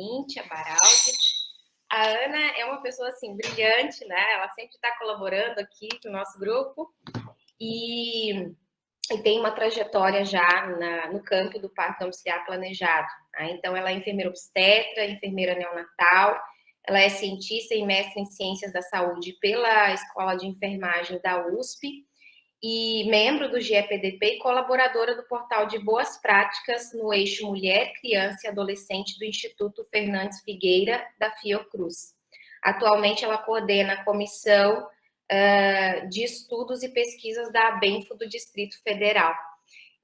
Cíntia Baraldi. A Ana é uma pessoa, assim, brilhante, né? Ela sempre está colaborando aqui no nosso grupo e tem uma trajetória já no campo do parto domiciliar planejado. Tá? Então, ela é enfermeira obstetra, enfermeira neonatal, ela é cientista e mestre em ciências da saúde pela Escola de Enfermagem da USP e membro do GEPDP e colaboradora do portal de boas práticas no eixo Mulher, Criança e Adolescente do Instituto Fernandes Figueira, da Fiocruz. Atualmente, ela coordena a comissão de estudos e pesquisas da ABENFO do Distrito Federal.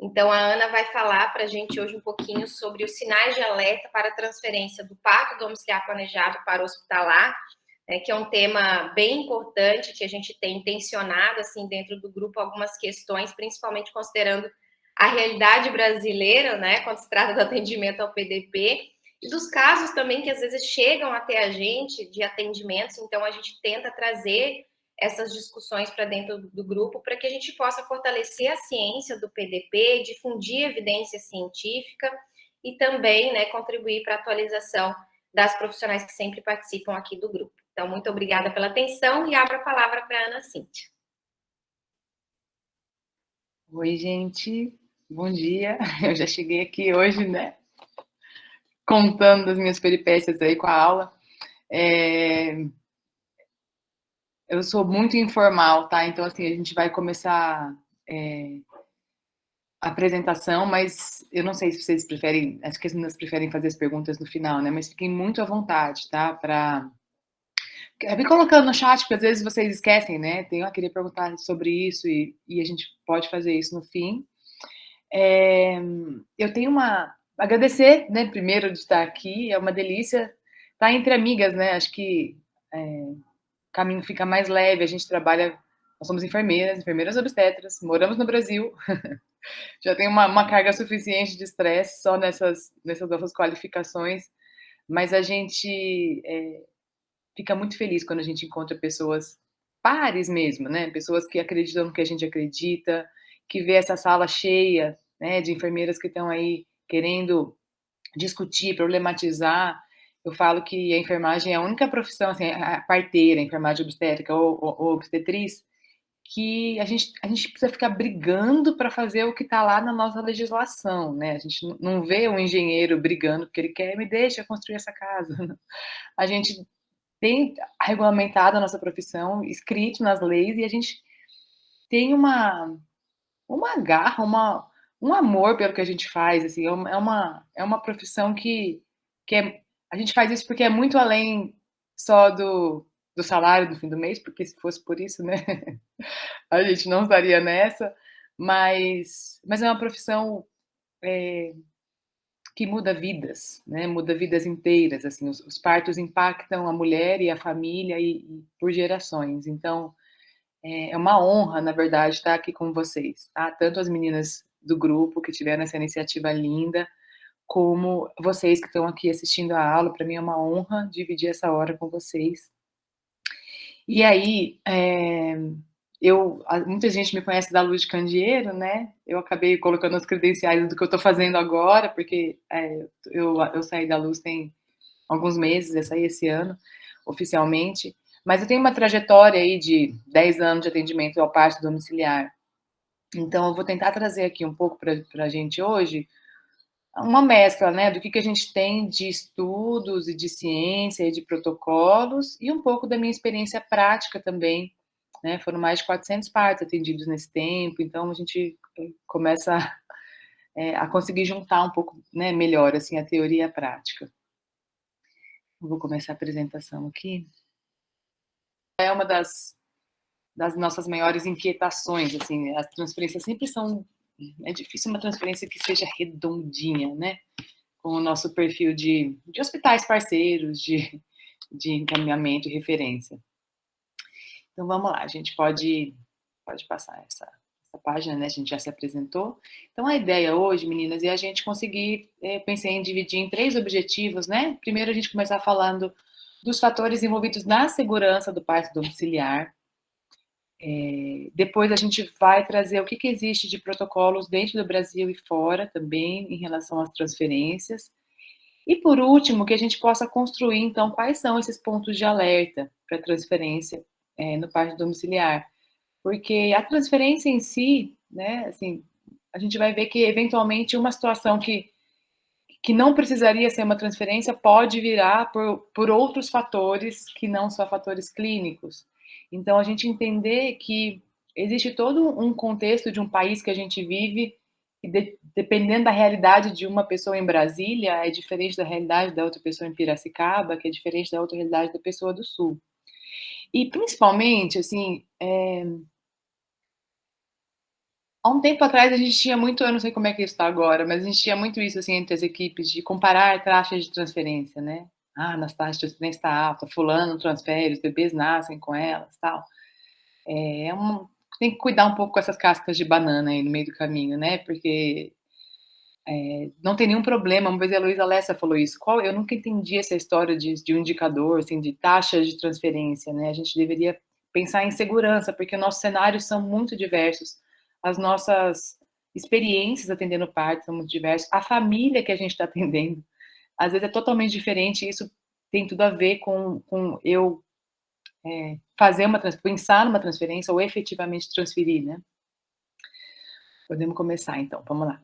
Então, a Ana vai falar para a gente hoje um pouquinho sobre os sinais de alerta para a transferência do parto domiciliar planejado para o hospitalar, que é um tema bem importante, que a gente tem tensionado assim, dentro do grupo algumas questões, principalmente considerando a realidade brasileira, né, quando se trata do atendimento ao PDP, e dos casos também que às vezes chegam até a gente de atendimentos, então a gente tenta trazer essas discussões para dentro do grupo para que a gente possa fortalecer a ciência do PDP, difundir evidência científica e também, né, contribuir para a atualização das profissionais que sempre participam aqui do grupo. Então, muito obrigada pela atenção e abro a palavra para a Ana Cíntia. Oi, gente. Bom dia. Eu já cheguei aqui hoje, né? Contando das minhas peripécias aí com a aula. Eu sou muito informal, tá? Então, assim, a gente vai começar a apresentação, mas eu não sei se vocês preferem, acho que as meninas preferem fazer as perguntas no final, né? Mas fiquem muito à vontade, tá? Para me colocando no chat, porque às vezes vocês esquecem, né? Eu queria perguntar sobre isso e a gente pode fazer isso no fim. Eu tenho agradecer, né, primeiro de estar aqui, é uma delícia estar entre amigas, né? Acho que o caminho fica mais leve, a gente trabalha, nós somos enfermeiras obstetras, moramos no Brasil, já tem uma carga suficiente de estresse só nessas nossas qualificações, mas a gente fica muito feliz quando a gente encontra pessoas pares mesmo, né? Pessoas que acreditam no que a gente acredita, que vê essa sala cheia, né, de enfermeiras que estão aí querendo discutir, problematizar. Eu falo que a enfermagem é a única profissão, assim, a parteira, a enfermagem obstétrica ou obstetriz, que a gente precisa ficar brigando para fazer o que está lá na nossa legislação, né? A gente não vê um engenheiro brigando porque ele quer, me deixa construir essa casa. A gente tem regulamentado a nossa profissão, escrito nas leis, e a gente tem uma garra, um amor pelo que a gente faz, assim, é uma profissão que a gente faz isso porque é muito além só do salário do fim do mês, porque se fosse por isso, né, a gente não estaria nessa, mas é uma profissão que muda vidas, né, muda vidas inteiras, assim, os partos impactam a mulher e a família e por gerações, então é uma honra, na verdade, estar aqui com vocês, tá? Tanto as meninas do grupo que tiveram essa iniciativa linda, como vocês que estão aqui assistindo a aula. Para mim é uma honra dividir essa hora com vocês. E aí, muita gente me conhece da Luz de Candeeiro, né? Eu acabei colocando as credenciais do que eu estou fazendo agora, porque eu saí da Luz tem alguns meses, eu saí esse ano, oficialmente. Mas eu tenho uma trajetória aí de 10 anos de atendimento ao parto domiciliar. Então, eu vou tentar trazer aqui um pouco para a gente hoje uma mescla, né, do que a gente tem de estudos e de ciência e de protocolos e um pouco da minha experiência prática também, né? Foram mais de 400 partos atendidos nesse tempo, então a gente começa a conseguir juntar um pouco, né, melhor assim a teoria e a prática. Eu vou começar a apresentação aqui. É uma das nossas maiores inquietações, assim, as transferências sempre são, é difícil uma transferência que seja redondinha, né, com o nosso perfil de hospitais parceiros, de encaminhamento e referência. Então, vamos lá, a gente pode passar essa página, né, a gente já se apresentou. Então, a ideia hoje, meninas, é a gente conseguir, pensei em dividir em 3 objetivos, né, primeiro a gente começar falando dos fatores envolvidos na segurança do parto domiciliar. Depois a gente vai trazer o que existe de protocolos dentro do Brasil e fora também, em relação às transferências. E por último, que a gente possa construir, então, quais são esses pontos de alerta para transferência no parto domiciliar. Porque a transferência em si, né, assim, a gente vai ver que eventualmente uma situação que não precisaria ser uma transferência pode virar por outros fatores que não só fatores clínicos. Então, a gente entender que existe todo um contexto de um país que a gente vive, e dependendo da realidade de uma pessoa em Brasília, é diferente da realidade da outra pessoa em Piracicaba, que é diferente da outra realidade da pessoa do Sul. E, principalmente, assim, há um tempo atrás a gente tinha muito, eu não sei como é que está agora, mas a gente tinha muito isso assim entre as equipes de comparar taxas de transferência, né? Ah, nas taxas de transferência está alta, fulano transfere, os bebês nascem com elas, tal. Tem que cuidar um pouco com essas cascas de banana aí no meio do caminho, né? Porque não tem nenhum problema. Uma vez a Luísa Lessa falou isso. Eu nunca entendi essa história de um indicador, assim, de taxas de transferência, né? A gente deveria pensar em segurança, porque nossos cenários são muito diversos. As nossas experiências atendendo parto são muito diversas. A família que a gente está atendendo, às vezes é totalmente diferente. Isso tem tudo a ver com eu pensar numa transferência ou efetivamente transferir, né? Podemos começar, então. Vamos lá.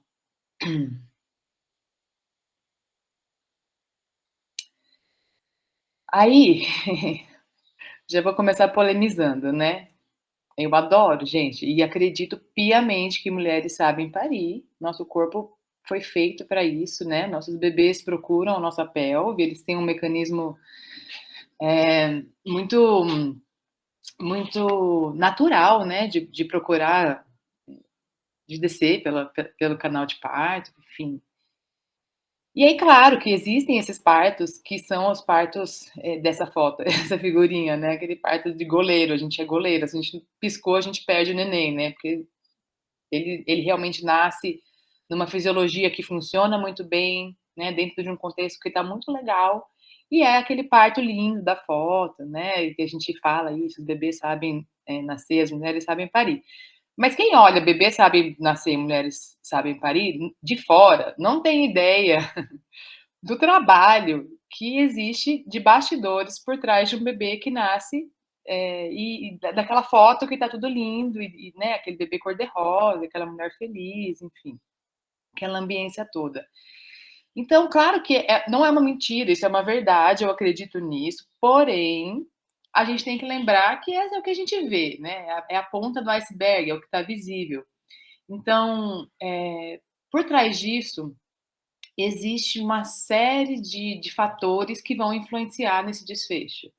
Aí, já vou começar polemizando, né? Eu adoro, gente, e acredito piamente que mulheres sabem parir. Nosso corpo foi feito para isso, né? Nossos bebês procuram a nossa pelve, eles têm um mecanismo muito, muito natural, né? De procurar, de descer pelo canal de parto, enfim. E aí, claro que existem esses partos que são os partos dessa foto, essa figurinha, né? Aquele parto de goleiro, a gente é goleiro, se a gente piscou, a gente perde o neném, né? Porque ele realmente nasce numa fisiologia que funciona muito bem, né? Dentro de um contexto que está muito legal, e é aquele parto lindo da foto, né? E que a gente fala isso, os bebês sabem nascer, as mulheres sabem parir. Mas quem olha, bebês sabem nascer, mulheres sabem parir, de fora, não tem ideia do trabalho que existe de bastidores por trás de um bebê que nasce e daquela foto que está tudo lindo, né, aquele bebê cor-de-rosa, aquela mulher feliz, enfim, aquela ambiência toda. Então, claro que não é uma mentira, isso é uma verdade, eu acredito nisso, porém, a gente tem que lembrar que é o que a gente vê, né? É a ponta do iceberg, é o que está visível. Então, por trás disso, existe uma série de fatores que vão influenciar nesse desfecho.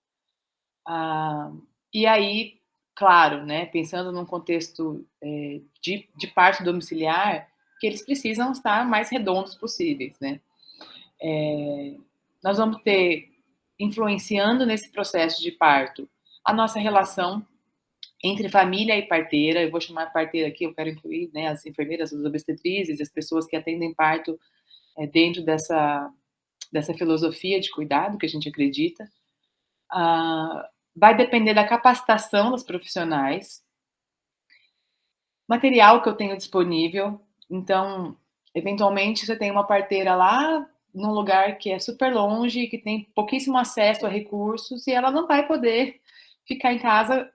Ah, e aí, claro, né, pensando num contexto de parto domiciliar, que eles precisam estar mais redondos possíveis, né? Nós vamos ter, influenciando nesse processo de parto, a nossa relação entre família e parteira. Eu vou chamar parteira aqui, eu quero incluir, né, as enfermeiras, as obstetrizes, as pessoas que atendem parto dentro dessa filosofia de cuidado que a gente acredita. Vai depender da capacitação dos profissionais, material que eu tenho disponível. Então, eventualmente, você tem uma parteira lá num lugar que é super longe, que tem pouquíssimo acesso a recursos, e ela não vai poder ficar em casa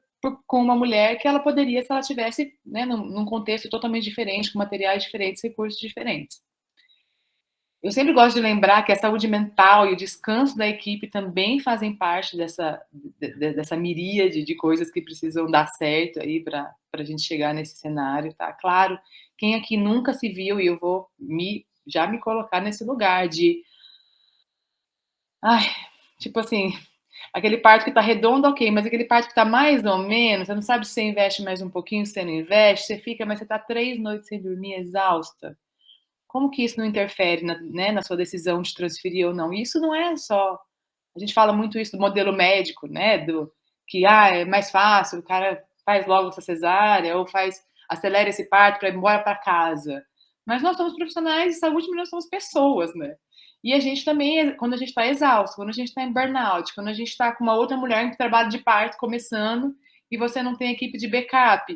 com uma mulher que ela poderia se ela tivesse, né, num contexto totalmente diferente, com materiais diferentes, recursos diferentes. Eu sempre gosto de lembrar que a saúde mental e o descanso da equipe também fazem parte dessa miríade de coisas que precisam dar certo aí para a gente chegar nesse cenário, tá? Claro, quem aqui nunca se viu, e eu vou já me colocar nesse lugar de, ai, tipo assim, aquele parto que tá redondo, ok, mas aquele parto que tá mais ou menos, você não sabe se você investe mais um pouquinho, se você não investe, você fica, mas você tá 3 noites sem dormir, exausta. Como que isso não interfere na sua decisão de transferir ou não? E isso não é só. A gente fala muito isso do modelo médico, né? Do que é mais fácil, o cara faz logo essa cesárea ou acelera esse parto para ir embora para casa. Mas nós somos profissionais de saúde, mas nós somos pessoas, né? E a gente também, quando a gente está exausto, quando a gente está em burnout, quando a gente está com uma outra mulher que trabalha de parto começando e você não tem equipe de backup.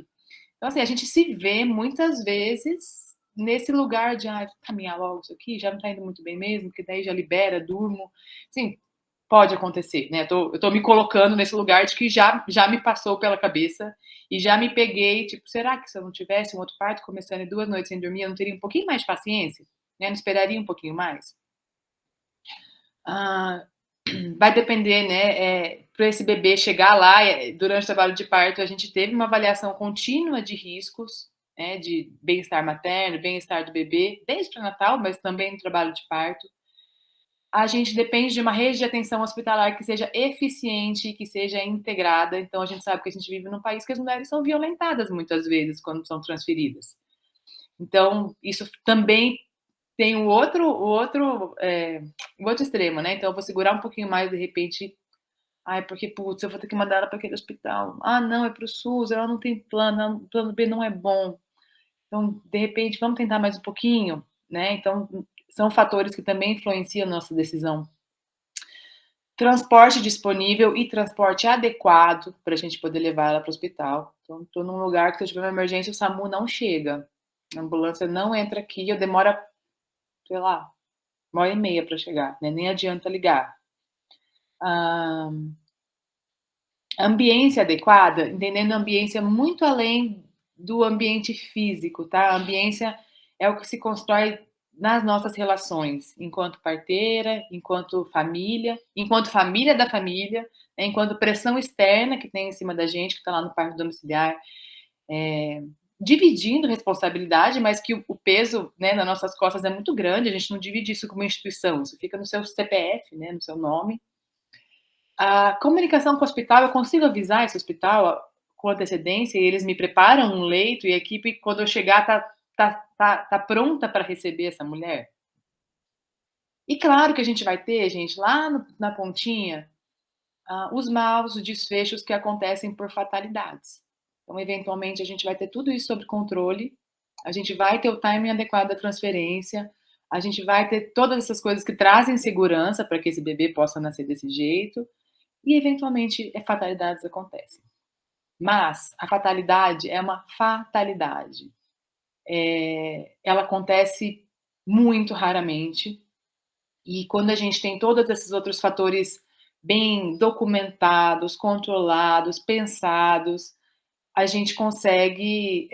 Então, assim, a gente se vê muitas vezes nesse lugar de caminhar logo isso aqui, já não tá indo muito bem mesmo, porque daí já libera, durmo. Sim, pode acontecer, né? Eu tô me colocando nesse lugar de que já me passou pela cabeça e já me peguei, tipo, será que se eu não tivesse um outro parto começando em 2 noites sem dormir, eu não teria um pouquinho mais de paciência? Né? Não esperaria um pouquinho mais? Ah, vai depender, né? Para esse bebê chegar lá, durante o trabalho de parto, a gente teve uma avaliação contínua de riscos, né, de bem-estar materno, bem-estar do bebê, desde o pré-natal, mas também no trabalho de parto. A gente depende de uma rede de atenção hospitalar que seja eficiente e que seja integrada. Então, a gente sabe que a gente vive num país que as mulheres são violentadas muitas vezes quando são transferidas. Então, isso também tem o outro extremo, né? Então, eu vou segurar um pouquinho mais, de repente. Ai, porque, putz, eu vou ter que mandar ela para aquele hospital. Ah, não, é para o SUS, ela não tem plano, o plano B não é bom. Então, de repente, vamos tentar mais um pouquinho, né? Então, são fatores que também influenciam a nossa decisão. Transporte disponível e transporte adequado para a gente poder levar ela para o hospital. Então, estou num lugar que se eu tiver uma emergência, o SAMU não chega. A ambulância não entra aqui, eu demora, sei lá, 1h30 para chegar, né? Nem adianta ligar. Ah, ambiência adequada, entendendo a ambiência muito além do ambiente físico, tá? A ambiência é o que se constrói nas nossas relações, enquanto parteira, enquanto família da família, né? Enquanto pressão externa que tem em cima da gente, que está lá no parto domiciliar, dividindo responsabilidade, mas que o peso, né, nas nossas costas é muito grande, a gente não divide isso como uma instituição, isso fica no seu CPF, né, no seu nome. A comunicação com o hospital, eu consigo avisar esse hospital com antecedência e eles me preparam um leito e a equipe, quando eu chegar, tá pronta para receber essa mulher? E claro que a gente vai ter, gente, lá na pontinha, os maus desfechos que acontecem por fatalidades. Então, eventualmente, a gente vai ter tudo isso sob controle, a gente vai ter o timing adequado da transferência, a gente vai ter todas essas coisas que trazem segurança para que esse bebê possa nascer desse jeito, e eventualmente fatalidades acontecem. Mas a fatalidade é uma fatalidade. Ela acontece muito raramente. E quando a gente tem todos esses outros fatores bem documentados, controlados, pensados, a gente consegue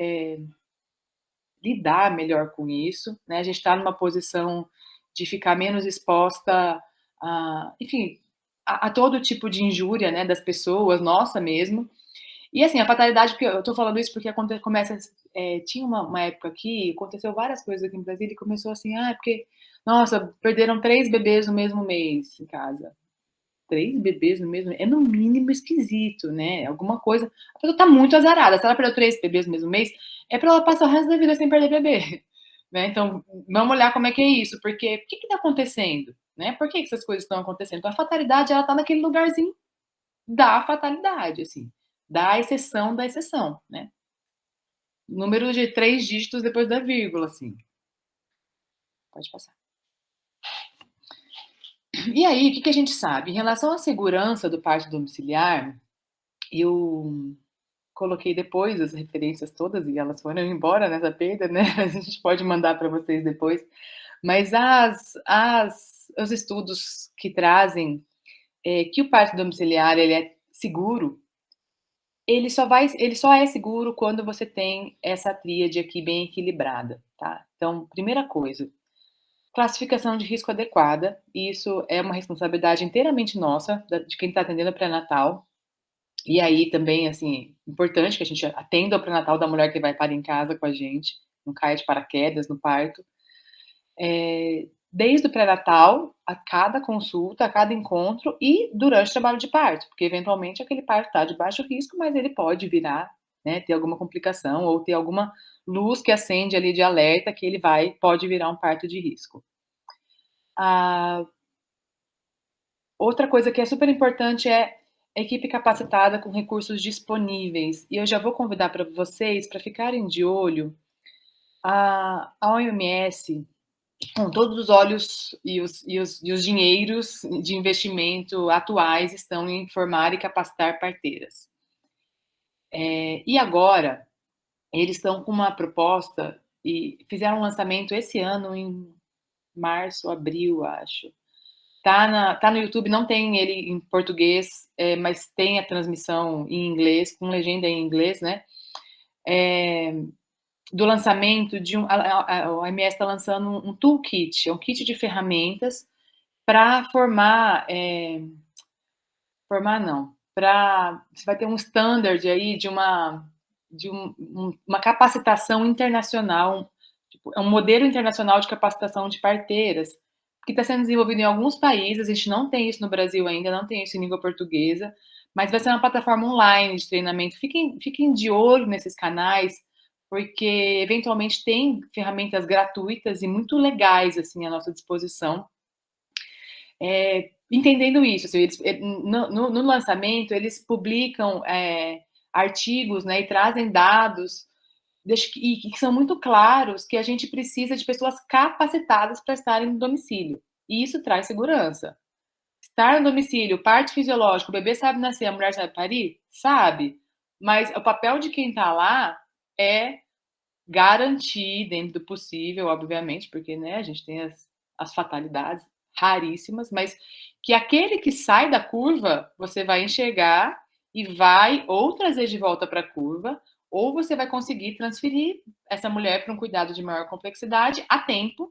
lidar melhor com isso, né? A gente está numa posição de ficar menos exposta enfim, a todo tipo de injúria, né, das pessoas, nossa mesmo. E assim, a fatalidade, porque eu tô falando isso porque começa. Tinha uma época aqui, aconteceu várias coisas aqui em Brasília, e começou assim, porque, nossa, perderam 3 bebês no mesmo mês em casa. 3 bebês no mesmo mês? É no mínimo esquisito, né? Alguma coisa. A pessoa tá muito azarada. Se ela perdeu 3 bebês no mesmo mês, é pra ela passar o resto da vida sem perder bebê. Né? Então, vamos olhar como é que é isso, porque o que tá acontecendo? Né? Por que essas coisas estão acontecendo? Então, a fatalidade, ela tá naquele lugarzinho da fatalidade, assim, da exceção da exceção, né? Número de 3 dígitos depois da vírgula, assim. Pode passar. E aí, o que a gente sabe? Em relação à segurança do parto domiciliar, eu coloquei depois as referências todas e elas foram embora nessa perda, né? A gente pode mandar para vocês depois. Mas os estudos que trazem que o parto domiciliar ele é seguro, ele só é seguro quando você tem essa tríade aqui bem equilibrada, tá? Então, primeira coisa, classificação de risco adequada, e isso é uma responsabilidade inteiramente nossa, de quem está atendendo o pré-natal. E aí também, assim, importante que a gente atenda o pré-natal da mulher que vai parir em casa com a gente, não caia de paraquedas no parto. Desde o pré-natal, a cada consulta, a cada encontro e durante o trabalho de parto, porque eventualmente aquele parto está de baixo risco, mas ele pode virar, né, ter alguma complicação ou ter alguma luz que acende ali de alerta que ele pode virar um parto de risco. Outra coisa que é super importante é equipe capacitada com recursos disponíveis. E eu já vou convidar para vocês para ficarem de olho a OMS, com todos os olhos e os dinheiros de investimento atuais estão em formar e capacitar parteiras. E agora, eles estão com uma proposta e fizeram um lançamento esse ano, em março, abril, acho. Tá no YouTube, não tem ele em português, mas tem a transmissão em inglês, com legenda em inglês, né? Do lançamento de a OMS está lançando um toolkit, um kit de ferramentas para formar não, para você vai ter um standard aí uma capacitação internacional, tipo, é um modelo internacional de capacitação de parteiras que está sendo desenvolvido em alguns países. A gente não tem isso no Brasil ainda, não tem isso em língua portuguesa, mas vai ser uma plataforma online de treinamento. Fiquem de olho nesses canais, porque eventualmente tem ferramentas gratuitas e muito legais assim à nossa disposição. Entendendo isso, assim, no lançamento eles publicam artigos, né, e trazem dados que são muito claros, que a gente precisa de pessoas capacitadas para estarem no domicílio. E isso traz segurança. Estar no domicílio, parte fisiológica, o bebê sabe nascer, a mulher sabe parir? Sabe. Mas o papel de quem está lá é garantir, dentro do possível, obviamente, porque, né, a gente tem as fatalidades raríssimas, mas que aquele que sai da curva, você vai enxergar e vai ou trazer de volta para a curva, ou você vai conseguir transferir essa mulher para um cuidado de maior complexidade a tempo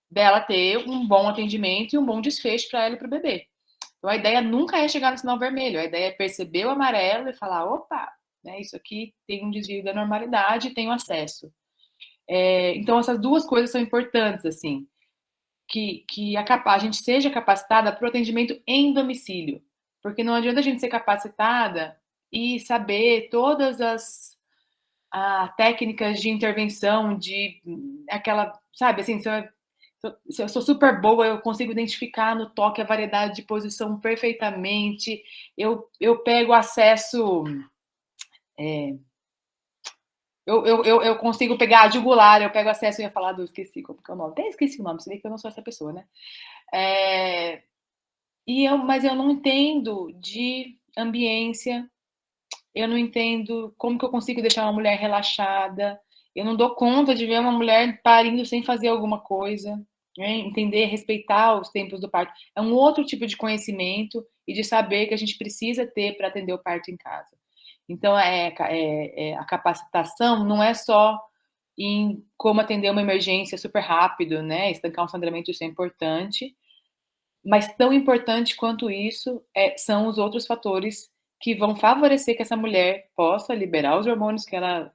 dela ter um bom atendimento e um bom desfecho para ela e para o bebê. Então a ideia nunca é chegar no sinal vermelho, a ideia é perceber o amarelo e falar, opa, né, isso aqui tem um desvio da normalidade e tenho acesso. Então essas duas coisas são importantes, assim, que a gente seja capacitada para o atendimento em domicílio, porque não adianta a gente ser capacitada e saber todas as técnicas de intervenção, de aquela, sabe, assim, se eu sou super boa, eu consigo identificar no toque a variedade de posição perfeitamente, eu pego acesso, eu consigo pegar a jugular, eu pego acesso, eu ia falar esqueci como que é o nome, até esqueci o nome, você vê que eu não sou essa pessoa, né? Mas eu não entendo de ambiência, eu não entendo como que eu consigo deixar uma mulher relaxada, eu não dou conta de ver uma mulher parindo sem fazer alguma coisa, né? Entender, respeitar os tempos do parto. É um outro tipo de conhecimento e de saber que a gente precisa ter para atender o parto em casa. Então, a capacitação não é só em como atender uma emergência super rápido, né? Estancar um sangramento, isso é importante, mas tão importante quanto isso são os outros fatores que vão favorecer que essa mulher possa liberar os hormônios que ela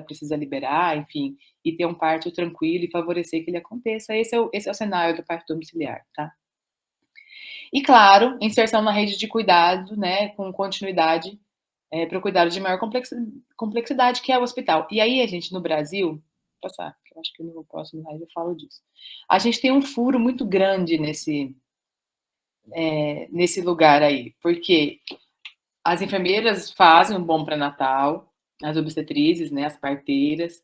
precisa liberar, enfim, e ter um parto tranquilo e favorecer que ele aconteça. Esse é o cenário do parto domiciliar, tá? E, claro, inserção na rede de cuidado, né, com continuidade para o cuidado de maior complexidade, que é o hospital. E aí, a gente, no Brasil, vou passar, que eu acho que no próximo slide eu falo disso. A gente tem um furo muito grande nesse lugar aí, porque as enfermeiras fazem um bom pré-natal, as obstetrizes, né, as parteiras,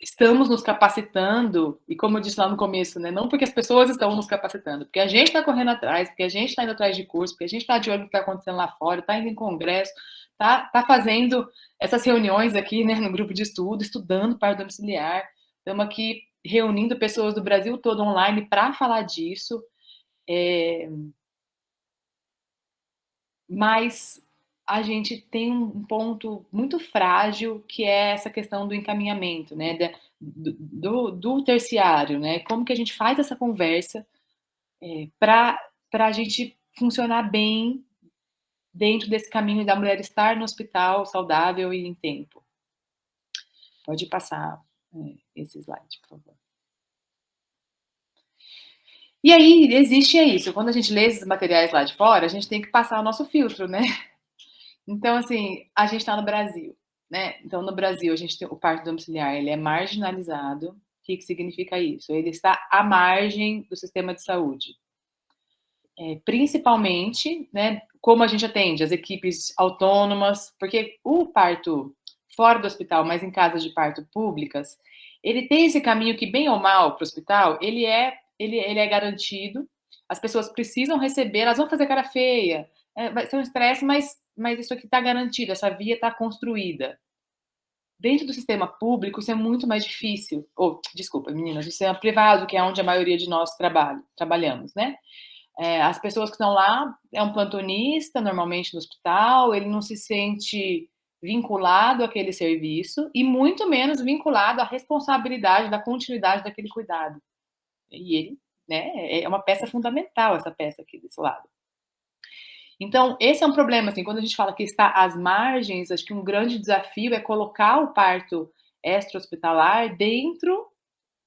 estamos nos capacitando, e como eu disse lá no começo, né, não porque as pessoas estão nos capacitando, porque a gente está correndo atrás, porque a gente está indo atrás de curso, porque a gente está de olho no que está acontecendo lá fora, está indo em congresso, tá fazendo essas reuniões aqui, né, no grupo de estudo, estudando parto domiciliar, estamos aqui reunindo pessoas do Brasil todo online para falar disso, mas a gente tem um ponto muito frágil, que é essa questão do encaminhamento, né, do terciário, né, como que a gente faz essa conversa para a gente funcionar bem dentro desse caminho da mulher estar no hospital saudável e em tempo. Pode passar esse slide, por favor. E aí, existe isso, quando a gente lê esses materiais lá de fora, a gente tem que passar o nosso filtro, né? Então, assim, a gente está no Brasil, né? Então, no Brasil, a gente tem o parto domiciliar, ele é marginalizado. O que significa isso? Ele está à margem do sistema de saúde. Principalmente, né, como a gente atende as equipes autônomas, porque o parto fora do hospital, mas em casas de parto públicas, ele tem esse caminho que, bem ou mal, para o hospital, ele é garantido, as pessoas precisam receber, elas vão fazer cara feia, vai ser um estresse, mas isso aqui está garantido, essa via está construída. dentro do sistema público, isso é muito mais difícil. Ou, desculpa, meninas, o sistema privado, que é onde a maioria de nós trabalhamos, né? As pessoas que estão lá, é um plantonista, normalmente no hospital, ele não se sente vinculado àquele serviço e muito menos vinculado à responsabilidade da continuidade daquele cuidado. E ele, né, é uma peça fundamental, essa peça aqui desse lado. Então, esse é um problema, assim, quando a gente fala que está às margens, acho que um grande desafio é colocar o parto extra-hospitalar dentro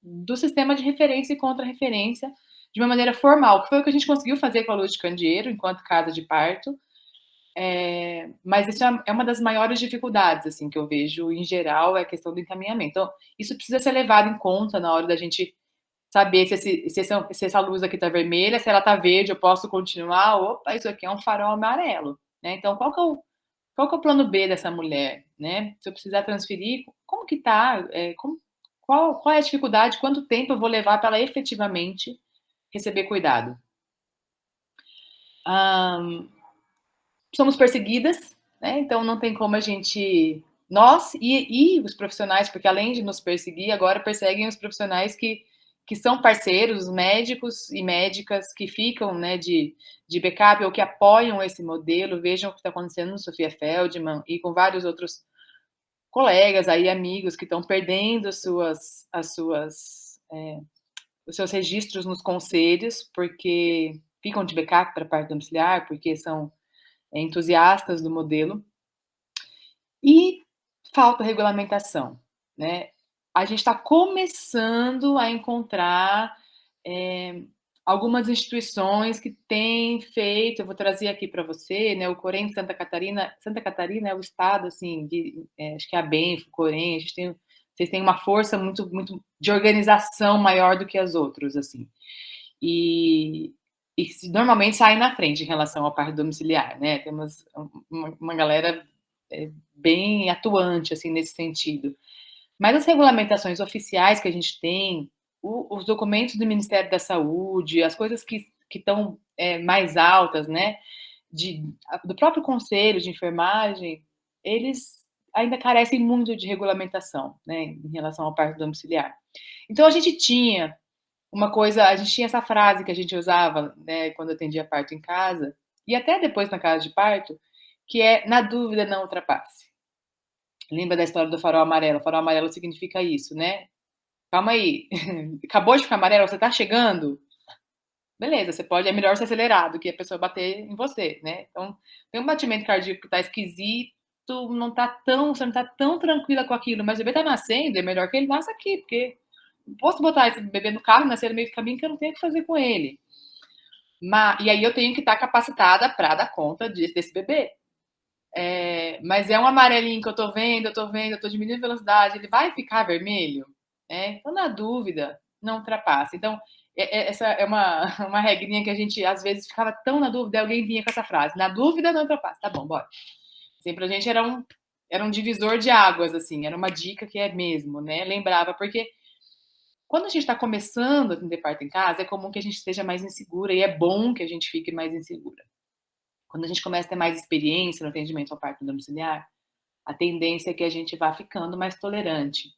do sistema de referência e contra-referência de uma maneira formal, que foi o que a gente conseguiu fazer com a Luz de Candeeiro, enquanto casa de parto, mas isso é uma das maiores dificuldades, assim, que eu vejo, em geral, é a questão do encaminhamento. Então, isso precisa ser levado em conta na hora da gente saber se essa luz aqui está vermelha, se ela está verde, eu posso continuar. Opa, isso aqui é um farol amarelo, né? Então, qual que é o plano B dessa mulher, né? Se eu precisar transferir, como que tá? Qual é a dificuldade? Quanto tempo eu vou levar para ela efetivamente receber cuidado? Somos perseguidas, né? Então não tem como a gente... Nós e os profissionais, porque além de nos perseguir, agora perseguem os profissionais que são parceiros, os médicos e médicas que ficam, né, de backup ou que apoiam esse modelo. Vejam o que está acontecendo no Sofia Feldman e com vários outros colegas aí, amigos que estão perdendo os seus registros nos conselhos, porque ficam de backup para parto domiciliar, porque são entusiastas do modelo. E falta regulamentação, né? A gente está começando a encontrar algumas instituições que têm feito, eu vou trazer aqui para você, né, o Corém de Santa Catarina é o estado, assim, acho que é a Benf, o Corém, vocês têm uma força muito, muito de organização maior do que as outras, assim, e normalmente saem na frente em relação ao parto domiciliar, né, temos uma galera bem atuante, assim, nesse sentido. Mas as regulamentações oficiais que a gente tem, os documentos do Ministério da Saúde, as coisas que estão mais altas, né, do próprio Conselho de Enfermagem, eles ainda carecem muito de regulamentação, né, em relação ao parto domiciliar. Então, a gente tinha essa frase que a gente usava, né, quando atendia parto em casa, e até depois na casa de parto, que é, na dúvida, não ultrapasse. Lembra da história do farol amarelo? O farol amarelo significa isso, né? Calma aí, acabou de ficar amarelo, você tá chegando? Beleza, é melhor ser acelerado que a pessoa bater em você, né? Então, tem um batimento cardíaco que tá esquisito, você não tá tão tranquila com aquilo, mas o bebê tá nascendo, é melhor que ele nasça aqui, porque não posso botar esse bebê no carro, nascer no meio do caminho, que eu não tenho o que fazer com ele. E aí eu tenho que estar capacitada para dar conta desse bebê. Mas é um amarelinho que eu tô vendo, eu tô diminuindo a velocidade, ele vai ficar vermelho? Então, na dúvida, não ultrapassa. Então, essa é uma regrinha que a gente, às vezes, ficava tão na dúvida, alguém vinha com essa frase, na dúvida, não ultrapassa. Tá bom, bora. Assim, pra gente era um divisor de águas, assim, era uma dica que é mesmo, né? Lembrava, porque quando a gente está começando a atender parto em casa, é comum que a gente esteja mais insegura, e é bom que a gente fique mais insegura. Quando a gente começa a ter mais experiência no atendimento ao parto domiciliar, a tendência é que a gente vá ficando mais tolerante.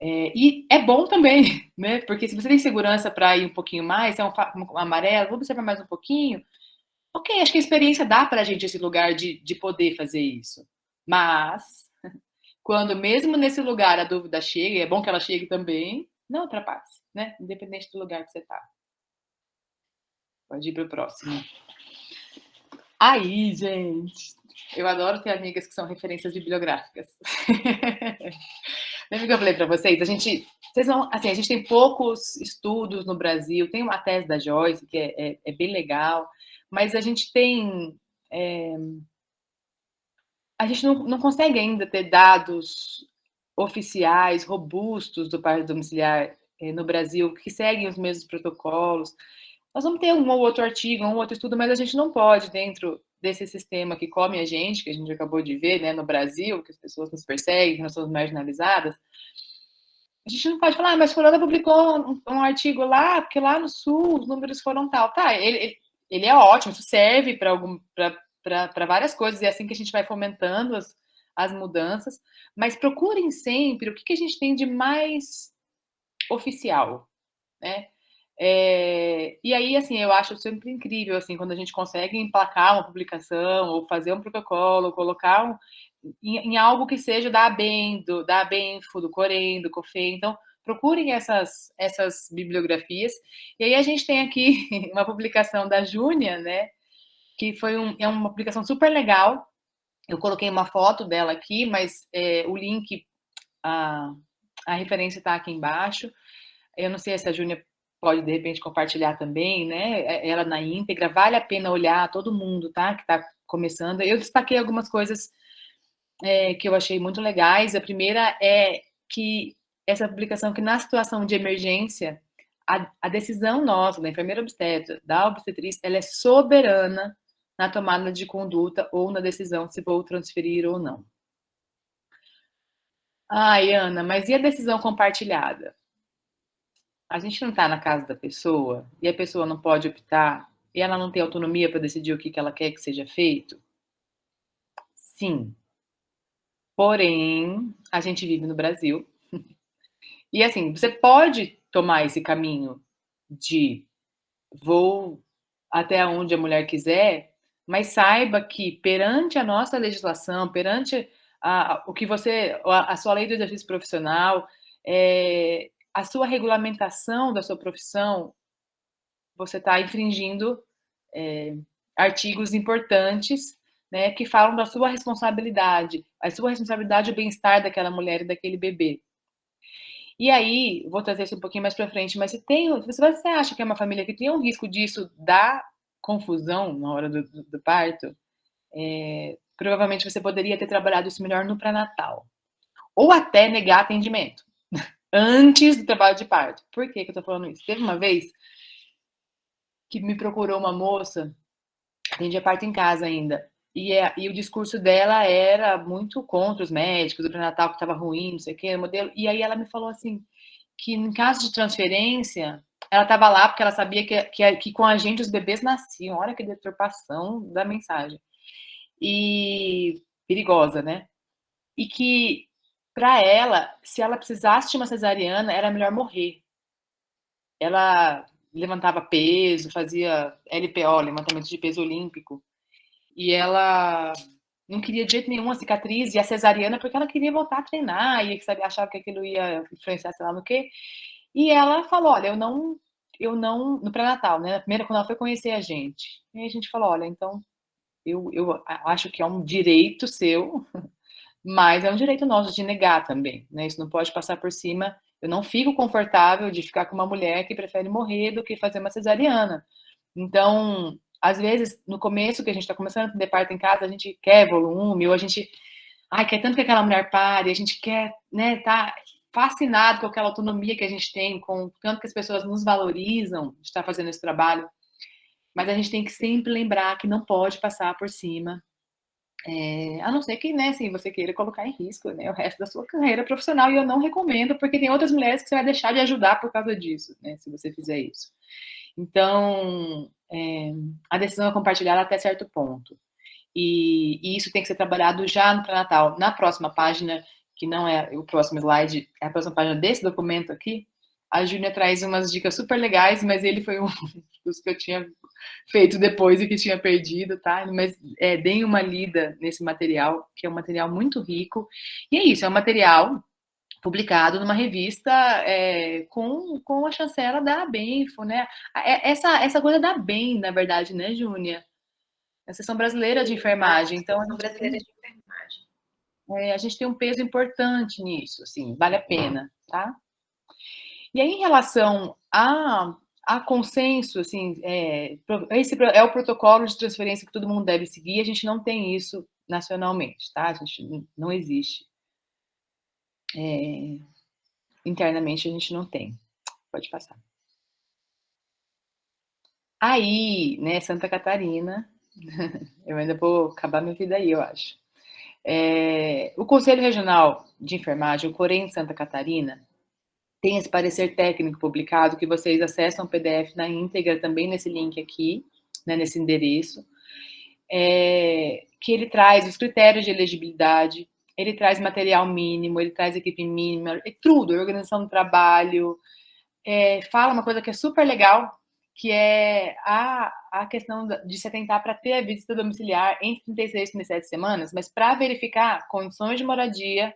E é bom também, né? Porque se você tem segurança para ir um pouquinho mais, é um amarelo, vou observar mais um pouquinho. Ok, acho que a experiência dá para a gente esse lugar de poder fazer isso. Mas, quando mesmo nesse lugar a dúvida chega, e é bom que ela chegue também, não ultrapasse, né? Independente do lugar que você está. Pode ir para o próximo. Aí, gente, eu adoro ter amigas que são referências bibliográficas. Lembra que eu falei para vocês? A gente tem poucos estudos no Brasil, tem uma tese da Joyce, que é bem legal, mas a gente tem... a gente não consegue ainda ter dados oficiais, robustos do parto domiciliar no Brasil, que seguem os mesmos protocolos. Nós vamos ter um ou outro artigo, um ou outro estudo, mas a gente não pode, dentro desse sistema que come a gente, que a gente acabou de ver, né, no Brasil, que as pessoas nos perseguem, que nós somos marginalizadas, a gente não pode falar, mas fulana publicou um artigo lá, porque lá no Sul os números foram tal. Tá, ele é ótimo, isso serve para várias coisas, e é assim que a gente vai fomentando as mudanças, mas procurem sempre o que a gente tem de mais oficial, né? E aí, assim, eu acho sempre incrível, assim, quando a gente consegue emplacar uma publicação, ou fazer um protocolo, ou colocar em algo que seja da ABEM, da ABENFO, do Corém, do COFEI. Então, procurem essas bibliografias. E aí a gente tem aqui uma publicação da Júnia, né? Que é uma publicação super legal. Eu coloquei uma foto dela aqui, mas o link, a referência está aqui embaixo. Eu não sei se a Júnia pode, de repente, compartilhar também, né? Ela na íntegra. Vale a pena olhar todo mundo, tá? Que está começando. Eu destaquei algumas coisas que eu achei muito legais. A primeira é que essa publicação que na situação de emergência, a decisão nossa, da enfermeira obstetra, da obstetriz, ela é soberana na tomada de conduta ou na decisão se vou transferir ou não. Ai, Ana, mas e a decisão compartilhada? A gente não está na casa da pessoa e a pessoa não pode optar e ela não tem autonomia para decidir o que ela quer que seja feito? Sim. Porém, a gente vive no Brasil. E assim, você pode tomar esse caminho de vou até onde a mulher quiser, mas saiba que perante a nossa legislação, perante o que a sua lei do exercício profissional, a sua regulamentação da sua profissão, você está infringindo artigos importantes, né, que falam da sua responsabilidade, o bem-estar daquela mulher e daquele bebê. E aí, vou trazer isso um pouquinho mais para frente, mas se você acha que é uma família que tem um risco disso dar confusão na hora do parto, provavelmente você poderia ter trabalhado isso melhor no pré-natal. Ou até negar atendimento antes do trabalho de parto. Por que eu tô falando isso? Teve uma vez que me procurou uma moça, atendia parto em casa ainda, e o discurso dela era muito contra os médicos, o pré-natal que estava ruim, não sei o que, modelo. E aí ela me falou assim, que em caso de transferência, ela estava lá porque ela sabia que com a gente os bebês nasciam. Olha que deturpação da mensagem. E perigosa, né? E que, para ela, se ela precisasse de uma cesariana, era melhor morrer. Ela levantava peso, fazia LPO, levantamento de peso olímpico, e ela não queria de jeito nenhum a cicatriz e a cesariana porque ela queria voltar a treinar e achava que aquilo ia influenciar, sei lá no quê. E ela falou, olha, eu não, no pré-natal, né, primeiro quando ela foi conhecer a gente, e a gente falou, olha, então, eu acho que é um direito seu, mas é um direito nosso de negar também, né, isso não pode passar por cima, eu não fico confortável de ficar com uma mulher que prefere morrer do que fazer uma cesariana. Então, às vezes, no começo que a gente está começando a ter parto em casa, a gente quer volume, ou a gente, quer tanto que aquela mulher pare, a gente quer, né, tá fascinado com aquela autonomia que a gente tem, com o tanto que as pessoas nos valorizam de estar fazendo esse trabalho, mas a gente tem que sempre lembrar que não pode passar por cima, a não ser que, né, assim, você queira colocar em risco, né, o resto da sua carreira profissional, e eu não recomendo, porque tem outras mulheres que você vai deixar de ajudar por causa disso, né, se você fizer isso. Então, a decisão é compartilhada até certo ponto. E isso tem que ser trabalhado já no pré-natal. Na próxima página, que não é o próximo slide, é a próxima página desse documento aqui, a Júlia traz umas dicas super legais, mas ele foi um dos que eu tinha feito depois e que tinha perdido, tá? Mas deem uma lida nesse material, que é um material muito rico. E é isso, é um material publicado numa revista com a chancela da ABENFO, né? Essa coisa da ABEM, na verdade, né, Júnia? A Seção Brasileira de Enfermagem. Então, a gente tem um peso importante nisso, assim, vale a pena, tá? E aí, em relação a consenso, assim, esse é o protocolo de transferência que todo mundo deve seguir, a gente não tem isso nacionalmente, tá? A gente não existe. Internamente a gente não tem. Pode passar. Aí, né, Santa Catarina, eu ainda vou acabar minha vida aí, eu acho. O Conselho Regional de Enfermagem, o COREN de Santa Catarina, tem esse parecer técnico publicado que vocês acessam o PDF na íntegra também nesse link aqui, né, nesse endereço, que ele traz os critérios de elegibilidade, ele traz material mínimo, ele traz equipe mínima, é tudo, organização do trabalho. Fala uma coisa que é super legal, que é a questão de se atentar para ter a visita domiciliar entre 36 e 37 semanas, mas para verificar condições de moradia,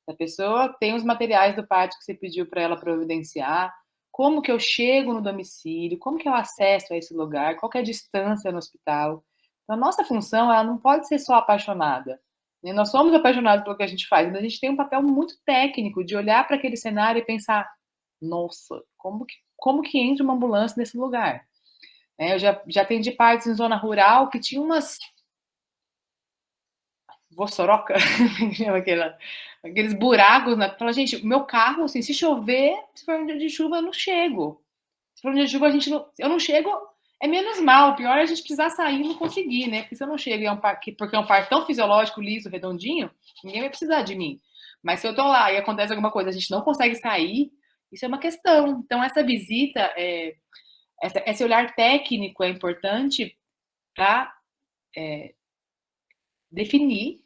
se a pessoa tem os materiais do parto que você pediu para ela providenciar, como que eu chego no domicílio, como que eu acesso a esse lugar, qual que é a distância no hospital. Então, a nossa função, ela não pode ser só apaixonada, né? Nós somos apaixonados pelo que a gente faz, mas a gente tem um papel muito técnico de olhar para aquele cenário e pensar, nossa, como que entra uma ambulância nesse lugar? Eu já atendi partos em zona rural que tinha umas vossoroca, aqueles buracos, né? Fala, gente, o meu carro, assim, se chover, se for um dia de chuva, eu não chego. Se for um dia de chuva, eu não chego, é menos mal. O pior é a gente precisar sair e não conseguir, né? Porque se eu não chego, porque é um parto tão fisiológico, liso, redondinho, ninguém vai precisar de mim. Mas se eu tô lá e acontece alguma coisa, a gente não consegue sair, isso é uma questão. Então, essa visita, esse olhar técnico é importante para definir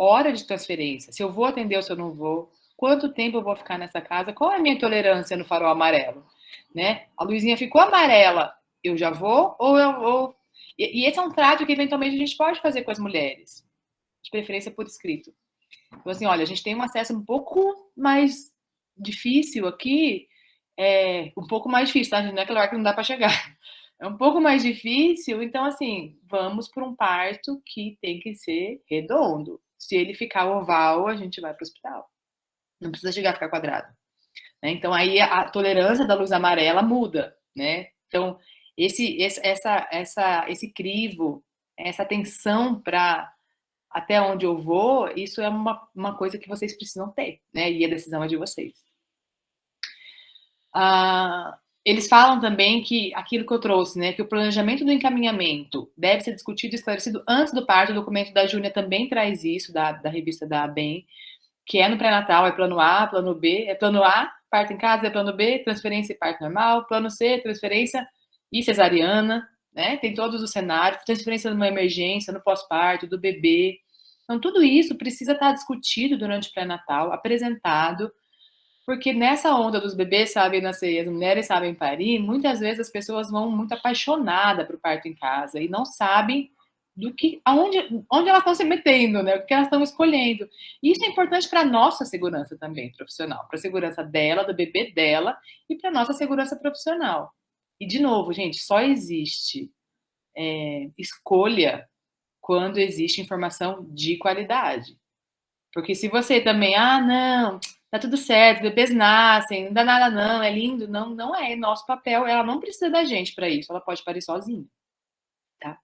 hora de transferência, se eu vou atender ou se eu não vou, quanto tempo eu vou ficar nessa casa, qual é a minha tolerância no farol amarelo, né? A luzinha ficou amarela, eu já vou ou eu vou? E esse é um trato que eventualmente a gente pode fazer com as mulheres, de preferência por escrito. Então assim, olha, a gente tem um acesso um pouco mais difícil aqui, um pouco mais difícil, tá? Não é aquele lugar que não dá para chegar. É um pouco mais difícil, então assim, vamos para um parto que tem que ser redondo. Se ele ficar oval, a gente vai para o hospital. Não precisa chegar a ficar quadrado, né? Então aí a tolerância da luz amarela muda, né? Então esse crivo, essa atenção para até onde eu vou, isso é uma coisa que vocês precisam ter, né? E a decisão é de vocês. Eles falam também que aquilo que eu trouxe, né, que o planejamento do encaminhamento deve ser discutido e esclarecido antes do parto. O documento da Júnia também traz isso, da revista da ABEM, que é no pré-natal, é plano A, plano B, é plano A, parto em casa, é plano B, transferência e parto normal, plano C, transferência e cesariana, né, tem todos os cenários, transferência numa emergência, no pós-parto, do bebê. Então, tudo isso precisa estar discutido durante o pré-natal, apresentado, porque nessa onda dos bebês sabem nascer e as mulheres sabem parir, muitas vezes as pessoas vão muito apaixonadas para o parto em casa e não sabem onde elas estão se metendo, né? O que elas estão escolhendo. E isso é importante para a nossa segurança também profissional, para a segurança dela, do bebê dela e para a nossa segurança profissional. E, de novo, gente, só existe escolha quando existe informação de qualidade. Porque se você também, não, tá tudo certo, bebês nascem, não dá nada não, é lindo, não, não é nosso papel, ela não precisa da gente para isso, ela pode parir sozinha, tá?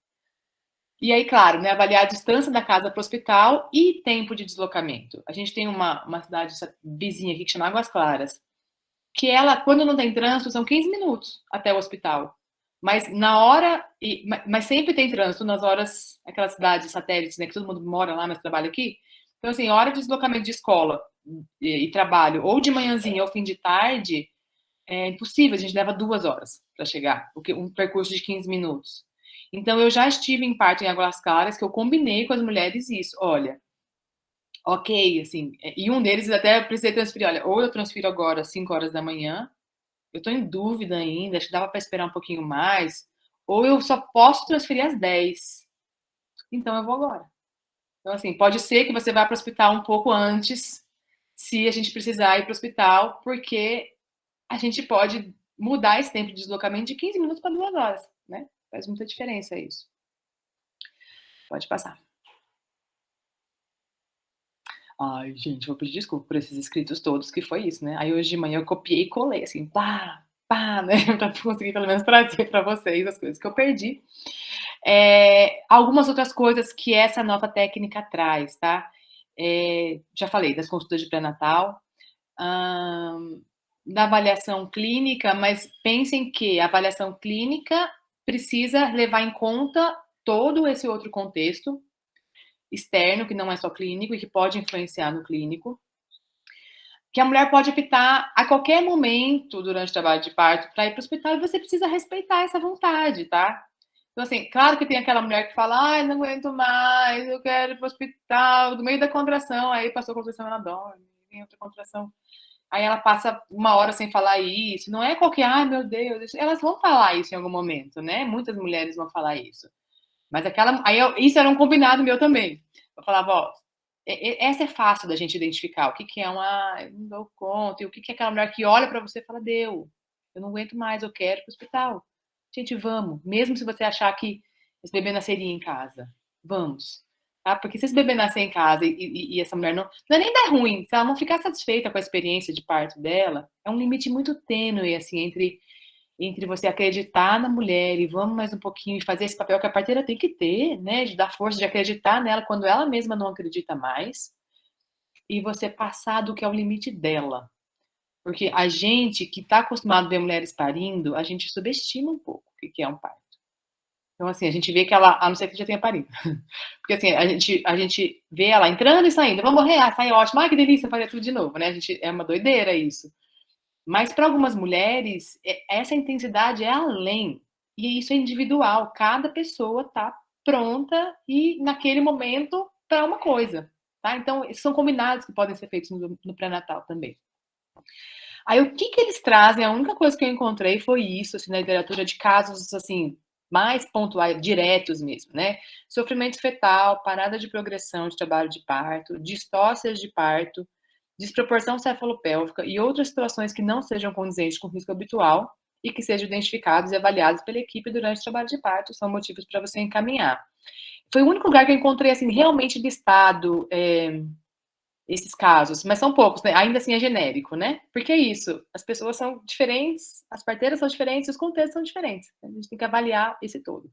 E aí, claro, né, avaliar a distância da casa para o hospital e tempo de deslocamento. A gente tem uma cidade vizinha aqui que chama Águas Claras, que ela, quando não tem trânsito, são 15 minutos até o hospital. Mas na hora, mas sempre tem trânsito nas horas, aquelas cidades satélites, né, que todo mundo mora lá, mas trabalha aqui. Então, assim, hora de deslocamento de escola e trabalho, ou de manhãzinha ou fim de tarde, é impossível, a gente leva 2 horas para chegar, porque um percurso de 15 minutos. Então, eu já estive em parto em Águas Claras, que eu combinei com as mulheres isso, olha, ok, assim, e um deles até precisei transferir, olha, ou eu transfiro agora às 5 horas da manhã, eu estou em dúvida ainda, acho que dava para esperar um pouquinho mais, ou eu só posso transferir às 10, então eu vou agora. Então, assim, pode ser que você vá para o hospital um pouco antes, se a gente precisar ir para o hospital, porque a gente pode mudar esse tempo de deslocamento de 15 minutos para 2 horas, né? Faz muita diferença isso. Pode passar. Ai, gente, vou pedir desculpa por esses escritos todos, que foi isso, né? Aí hoje de manhã eu copiei e colei, assim, pá, né? Pra conseguir pelo menos trazer para vocês as coisas que eu perdi. Algumas outras coisas que essa nova técnica traz, tá? Já falei das consultas de pré-natal, da avaliação clínica, mas pensem que a avaliação clínica precisa levar em conta todo esse outro contexto externo, que não é só clínico e que pode influenciar no clínico, que a mulher pode optar a qualquer momento durante o trabalho de parto para ir para o hospital e você precisa respeitar essa vontade, tá? Então, assim, claro que tem aquela mulher que fala, ai, não aguento mais, eu quero ir pro hospital, no meio da contração, aí passou a contração, ela dorme, vem outra contração. Aí ela passa 1 hora sem falar isso. Não é qualquer, ai meu Deus, elas vão falar isso em algum momento, né? Muitas mulheres vão falar isso. Mas aquela. Isso era um combinado meu também. Eu falava, ó, essa é fácil da gente identificar. O que, que é uma. Eu não dou conta. E o que, que é aquela mulher que olha para você e fala, deu, eu não aguento mais, eu quero ir pro hospital. Gente, vamos. Mesmo se você achar que esse bebê nasceria em casa. Vamos. Tá? Porque se esse bebê nascer em casa e essa mulher não. Não é nem dar ruim, se ela não ficar satisfeita com a experiência de parto dela, é um limite muito tênue, assim, entre você acreditar na mulher e vamos mais um pouquinho e fazer esse papel que a parteira tem que ter, né? De dar força, de acreditar nela quando ela mesma não acredita mais, e você passar do que é o limite dela. Porque a gente que está acostumado a ver mulheres parindo, a gente subestima um pouco o que é um parto. Então, assim, a gente vê que ela, a não ser que já tenha parido. Porque, assim, a gente vê ela entrando e saindo. Vamos morrer, sai ótimo, ai que delícia, faria tudo de novo, né? É uma doideira isso. Mas para algumas mulheres, essa intensidade é além. E isso é individual. Cada pessoa está pronta e naquele momento para uma coisa. Tá? Então, são combinados que podem ser feitos no pré-natal também. Aí, o que eles trazem? A única coisa que eu encontrei foi isso, assim, na literatura de casos, assim, mais pontuais, diretos mesmo, né? Sofrimento fetal, parada de progressão de trabalho de parto, distócias de parto, desproporção cefalopélvica e outras situações que não sejam condizentes com o risco habitual e que sejam identificados e avaliados pela equipe durante o trabalho de parto, são motivos para você encaminhar. Foi o único lugar que eu encontrei, assim, realmente listado esses casos, mas são poucos, né? Ainda assim é genérico, né? Porque é isso, as pessoas são diferentes, as parteiras são diferentes, os contextos são diferentes. A gente tem que avaliar esse todo.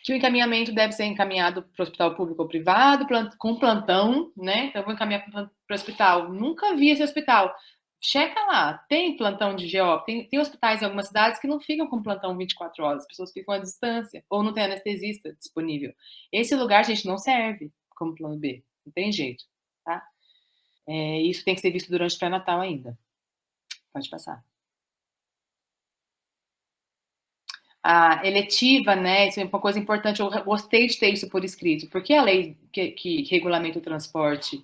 Que o encaminhamento deve ser encaminhado para o hospital público ou privado, com plantão, né? Então, eu vou encaminhar para o hospital. Nunca vi esse hospital. Checa lá, tem plantão de GO, tem hospitais em algumas cidades que não ficam com plantão 24 horas, as pessoas ficam à distância, ou não tem anestesista disponível. Esse lugar, gente, não serve como plano B, não tem jeito, tá? Isso tem que ser visto durante o pré-natal ainda. Pode passar. A eletiva, né? Isso é uma coisa importante. Eu gostei de ter isso por escrito, porque a lei que regulamenta o transporte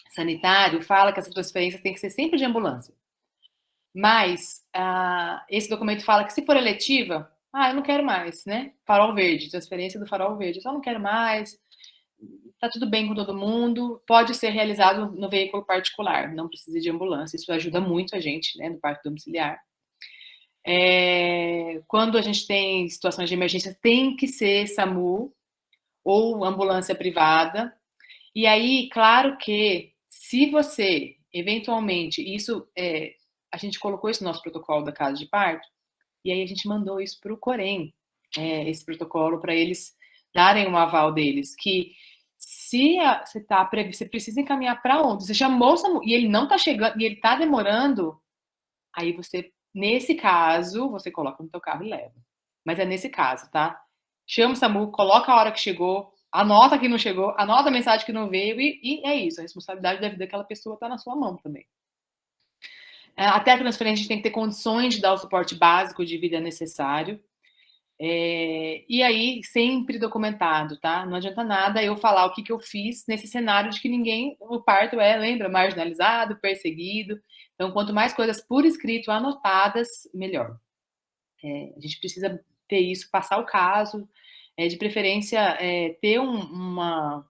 sanitário fala que essa transferência tem que ser sempre de ambulância. Mas esse documento fala que se for eletiva, eu não quero mais, né? Farol verde, transferência do farol verde. Eu só não quero mais. Tá tudo bem com todo mundo. Pode ser realizado no veículo particular, não precisa de ambulância. Isso ajuda muito a gente, né, no parto domiciliar. Quando a gente tem situações de emergência, tem que ser SAMU ou ambulância privada. E aí, claro que se você, eventualmente, a gente colocou isso no nosso protocolo da casa de parto, e aí a gente mandou isso para o Corém, esse protocolo, para eles darem um aval deles, que se você precisa encaminhar para onde? Você chamou o SAMU e ele não está chegando, e ele está demorando, aí você, nesse caso, você coloca no teu carro e leva. Mas é nesse caso, tá? Chama o SAMU, coloca a hora que chegou, anota que não chegou, anota a mensagem que não veio e é isso. A responsabilidade da vida daquela pessoa está na sua mão também. Até a transferência, a gente tem que ter condições de dar o suporte básico de vida necessário. E aí, sempre documentado, tá? Não adianta nada eu falar o que eu fiz nesse cenário de que o parto lembra, marginalizado, perseguido. Então, quanto mais coisas por escrito anotadas, melhor. A gente precisa ter isso, passar o caso, de preferência ter um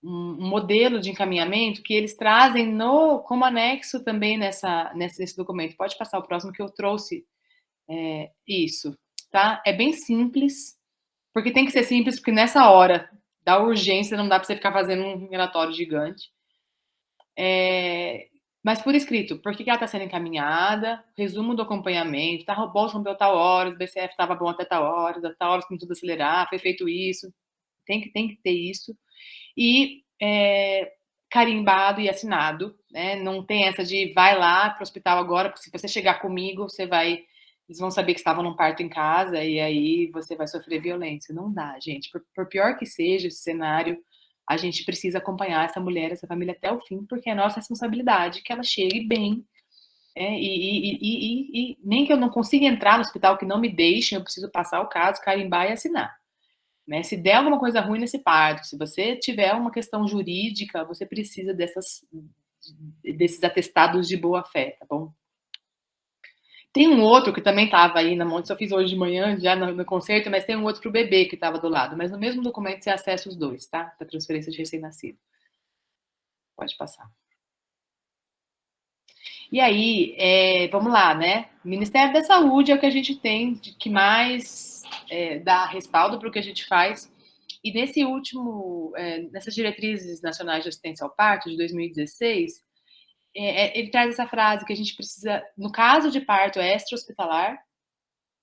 modelo de encaminhamento que eles trazem como anexo também nesse documento. Pode passar o próximo que eu trouxe isso, tá? É bem simples, porque tem que ser simples, porque nessa hora da urgência não dá para você ficar fazendo um relatório gigante. Mas por escrito, por que ela está sendo encaminhada, resumo do acompanhamento, tá, o bolso rompeu tal hora, o BCF estava bom até tal hora começou a acelerar, foi feito isso, tem que ter isso. E carimbado e assinado, né? Não tem essa de vai lá para o hospital agora, porque se você chegar comigo, eles vão saber que estava num parto em casa e aí você vai sofrer violência. Não dá, gente. Por pior que seja esse cenário, a gente precisa acompanhar essa mulher, essa família até o fim, porque é nossa responsabilidade que ela chegue bem E nem que eu não consiga entrar no hospital, que não me deixem, eu preciso passar o caso, carimbar e assinar. Né? Se der alguma coisa ruim nesse parto, se você tiver uma questão jurídica, você precisa desses atestados de boa-fé, tá bom? Tem um outro que também estava aí na mão, só fiz hoje de manhã, já no concerto, mas tem um outro para o bebê que estava do lado. Mas no mesmo documento você acessa os dois, tá? Da transferência de recém-nascido. Pode passar. E aí, vamos lá, né? Ministério da Saúde é o que a gente tem que mais dá respaldo para o que a gente faz. E nessas diretrizes nacionais de assistência ao parto de 2016, ele traz essa frase que a gente precisa, no caso de parto extra-hospitalar,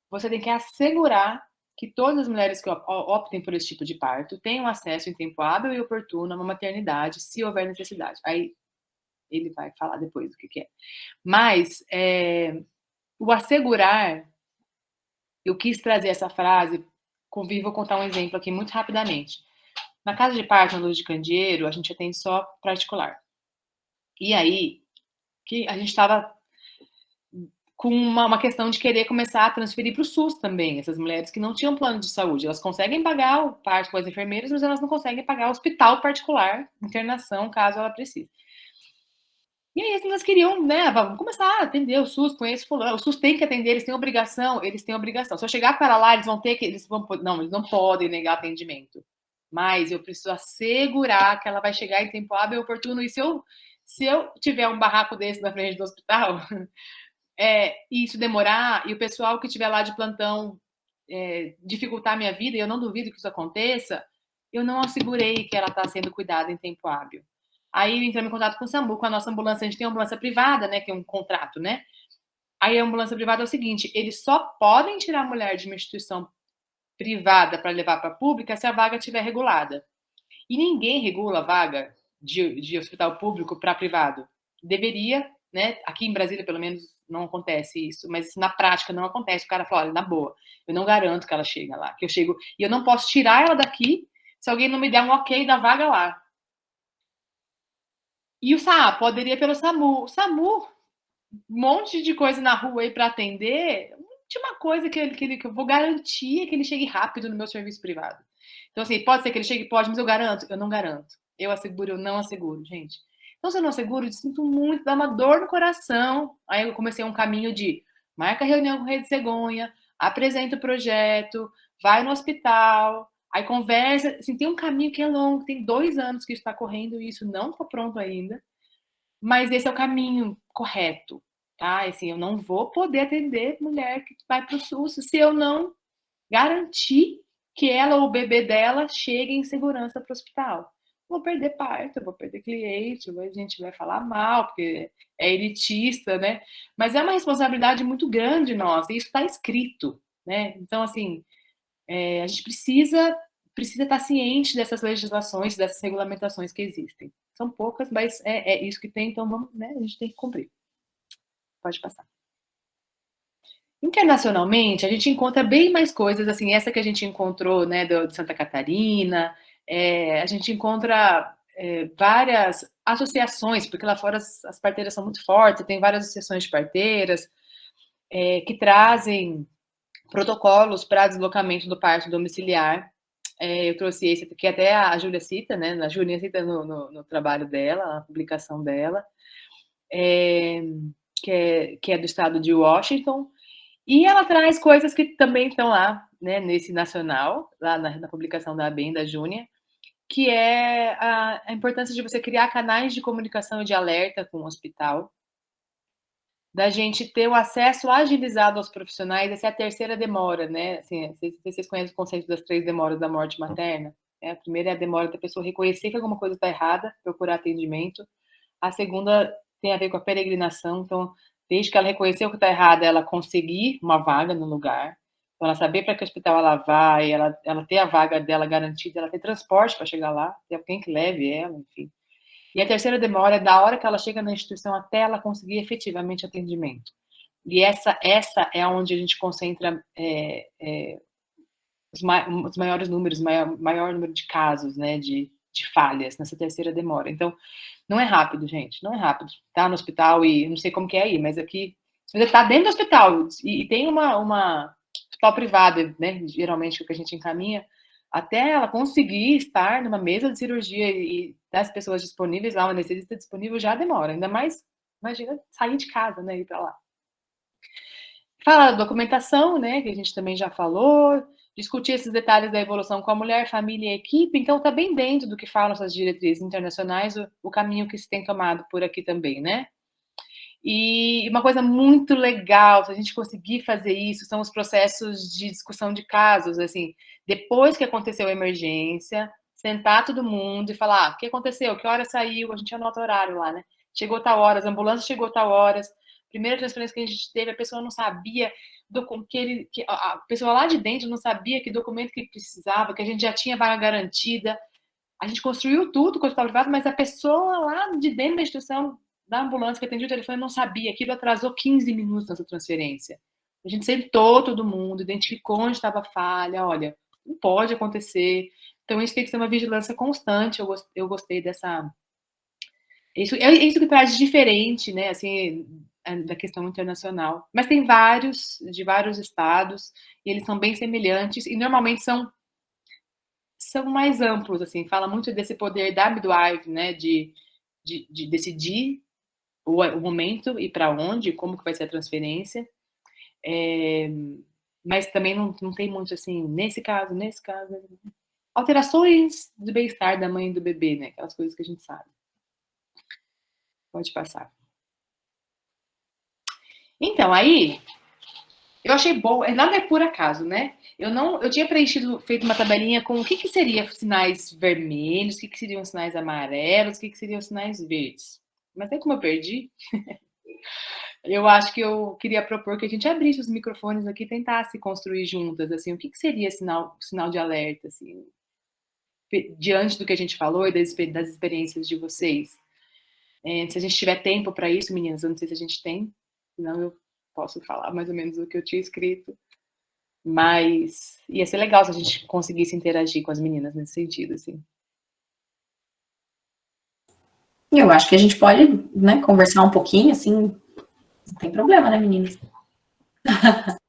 você tem que assegurar que todas as mulheres que optem por esse tipo de parto tenham acesso em tempo hábil e oportuno a uma maternidade, se houver necessidade. Aí ele vai falar depois do que é. Mas o assegurar, eu quis trazer essa frase, vou contar um exemplo aqui muito rapidamente. Na casa de parto, na Luz de Candeeiro, a gente atende só particular. E aí, que a gente estava com uma questão de querer começar a transferir para o SUS também, essas mulheres que não tinham plano de saúde. Elas conseguem pagar o parto com as enfermeiras, mas elas não conseguem pagar o hospital particular, internação, caso ela precise. E aí, elas queriam, né, vamos começar a atender o SUS, conheço fulano, o SUS tem que atender, eles têm obrigação. Se eu chegar para lá, eles não podem negar atendimento. Mas eu preciso assegurar que ela vai chegar em tempo hábil e oportuno. E se eu tiver um barraco desse na frente do hospital, e isso demorar, e o pessoal que estiver lá de plantão dificultar a minha vida, e eu não duvido que isso aconteça, eu não assegurei que ela está sendo cuidada em tempo hábil. Aí entramos em contato com o SAMU, com a nossa ambulância, a gente tem uma ambulância privada, né, que é um contrato, né? Aí a ambulância privada é o seguinte, eles só podem tirar a mulher de uma instituição privada para levar para a pública se a vaga estiver regulada. E ninguém regula a vaga de hospital público para privado. Deveria, né? Aqui em Brasília, pelo menos, não acontece isso, mas na prática não acontece. O cara fala, olha, na boa, eu não garanto que ela chega lá, que eu chego e eu não posso tirar ela daqui se alguém não me der um ok da vaga lá. E o SAA poderia pelo SAMU. O SAMU, um monte de coisa na rua aí para atender, última coisa que eu vou garantir é que ele chegue rápido no meu serviço privado. Então, assim, pode ser que ele chegue, pode, mas eu garanto? Eu não garanto. Eu asseguro, eu não asseguro, gente. Então, se eu não asseguro, eu sinto muito, dá uma dor no coração. Aí eu comecei um caminho de marca reunião com Rede Cegonha, apresenta o projeto, vai no hospital, aí conversa. Assim, tem um caminho que é longo, tem 2 anos que está correndo e isso não está pronto ainda. Mas esse é o caminho correto, tá? Assim, eu não vou poder atender mulher que vai para o SUS se eu não garantir que ela ou o bebê dela chegue em segurança para o hospital. Vou perder parto, vou perder cliente, a gente vai falar mal, porque é elitista, né? Mas é uma responsabilidade muito grande nossa, e isso está escrito, né? Então, assim, a gente precisa estar ciente dessas legislações, dessas regulamentações que existem. São poucas, mas é isso que tem, então vamos, né, a gente tem que cumprir. Pode passar. Internacionalmente, a gente encontra bem mais coisas, assim, essa que a gente encontrou, né, de Santa Catarina, a gente encontra várias associações, porque lá fora as parteiras são muito fortes, tem várias associações de parteiras que trazem protocolos para deslocamento do parto domiciliar. Eu trouxe esse que até a Júlia cita, né? A Júlia cita no trabalho dela, na publicação dela, que é do estado de Washington. E ela traz coisas que também estão lá, né, nesse nacional, lá na publicação da ABEM, da Júnia, que é a importância de você criar canais de comunicação e de alerta com o hospital, da gente ter o acesso agilizado aos profissionais, essa é a terceira demora, né? Assim, vocês conhecem o conceito das 3 demoras da morte materna? A primeira é a demora da pessoa reconhecer que alguma coisa está errada, procurar atendimento. A segunda tem a ver com a peregrinação, então, desde que ela reconheceu que está errada, ela conseguir uma vaga no lugar, então ela saber para que hospital ela vai, ela ter a vaga dela garantida, ela ter transporte para chegar lá, ter alguém que leve ela, enfim. E a terceira demora é da hora que ela chega na instituição até ela conseguir efetivamente atendimento. E essa é onde a gente concentra os maiores números, maior número de casos, né, de de falhas, nessa terceira demora. Então, não é rápido, gente, não é rápido. Tá no hospital e não sei como que é aí, mas aqui, se você tá dentro do hospital e tem uma hospital privado, né, geralmente o que a gente encaminha, até ela conseguir estar numa mesa de cirurgia e das pessoas disponíveis lá, o anestesista disponível já demora, ainda mais, imagina, sair de casa, né, ir para lá. Fala da documentação, né, que a gente também já falou, discutir esses detalhes da evolução com a mulher, família e equipe, então está bem dentro do que falam essas diretrizes internacionais, o caminho que se tem tomado por aqui também, né? E uma coisa muito legal, se a gente conseguir fazer isso, são os processos de discussão de casos, assim, depois que aconteceu a emergência, sentar todo mundo e falar, o que aconteceu, que hora saiu, a gente anota o horário lá, né? Chegou tal horas, a ambulância chegou tal horas, primeira transferência que a gente teve, a pessoa não sabia a pessoa lá de dentro não sabia que documento que precisava, que a gente já tinha vaga garantida. A gente construiu tudo com o hospital privado, mas a pessoa lá de dentro da instituição da ambulância que atendia o telefone não sabia. Aquilo atrasou 15 minutos nessa transferência. A gente sentou todo mundo, identificou onde estava a falha. Olha, não pode acontecer. Então, isso tem que ser uma vigilância constante. Eu gostei dessa. Isso é isso que traz de diferente, né? Assim, da questão internacional. Mas tem vários, de vários estados, e eles são bem semelhantes, e normalmente são mais amplos, assim, fala muito desse poder da midwife, né, de decidir o momento e para onde, como que vai ser a transferência, mas também não tem muito, assim, nesse caso, alterações do bem-estar da mãe e do bebê, né, aquelas coisas que a gente sabe. Pode passar. Então, aí, eu achei bom, nada é por acaso, né? Eu tinha feito uma tabelinha com o que seria sinais vermelhos, o que seriam sinais amarelos, o que seriam sinais verdes. Mas aí como eu perdi, eu acho que eu queria propor que a gente abrisse os microfones aqui e tentasse construir juntas, assim, o que seria sinal de alerta, assim, diante do que a gente falou e das experiências de vocês. Se a gente tiver tempo para isso, meninas, eu não sei se a gente tem, senão eu posso falar mais ou menos o que eu tinha escrito. Mas ia ser legal se a gente conseguisse interagir com as meninas nesse sentido, assim. Eu acho que a gente pode, né, conversar um pouquinho, assim, não tem problema, né, meninas?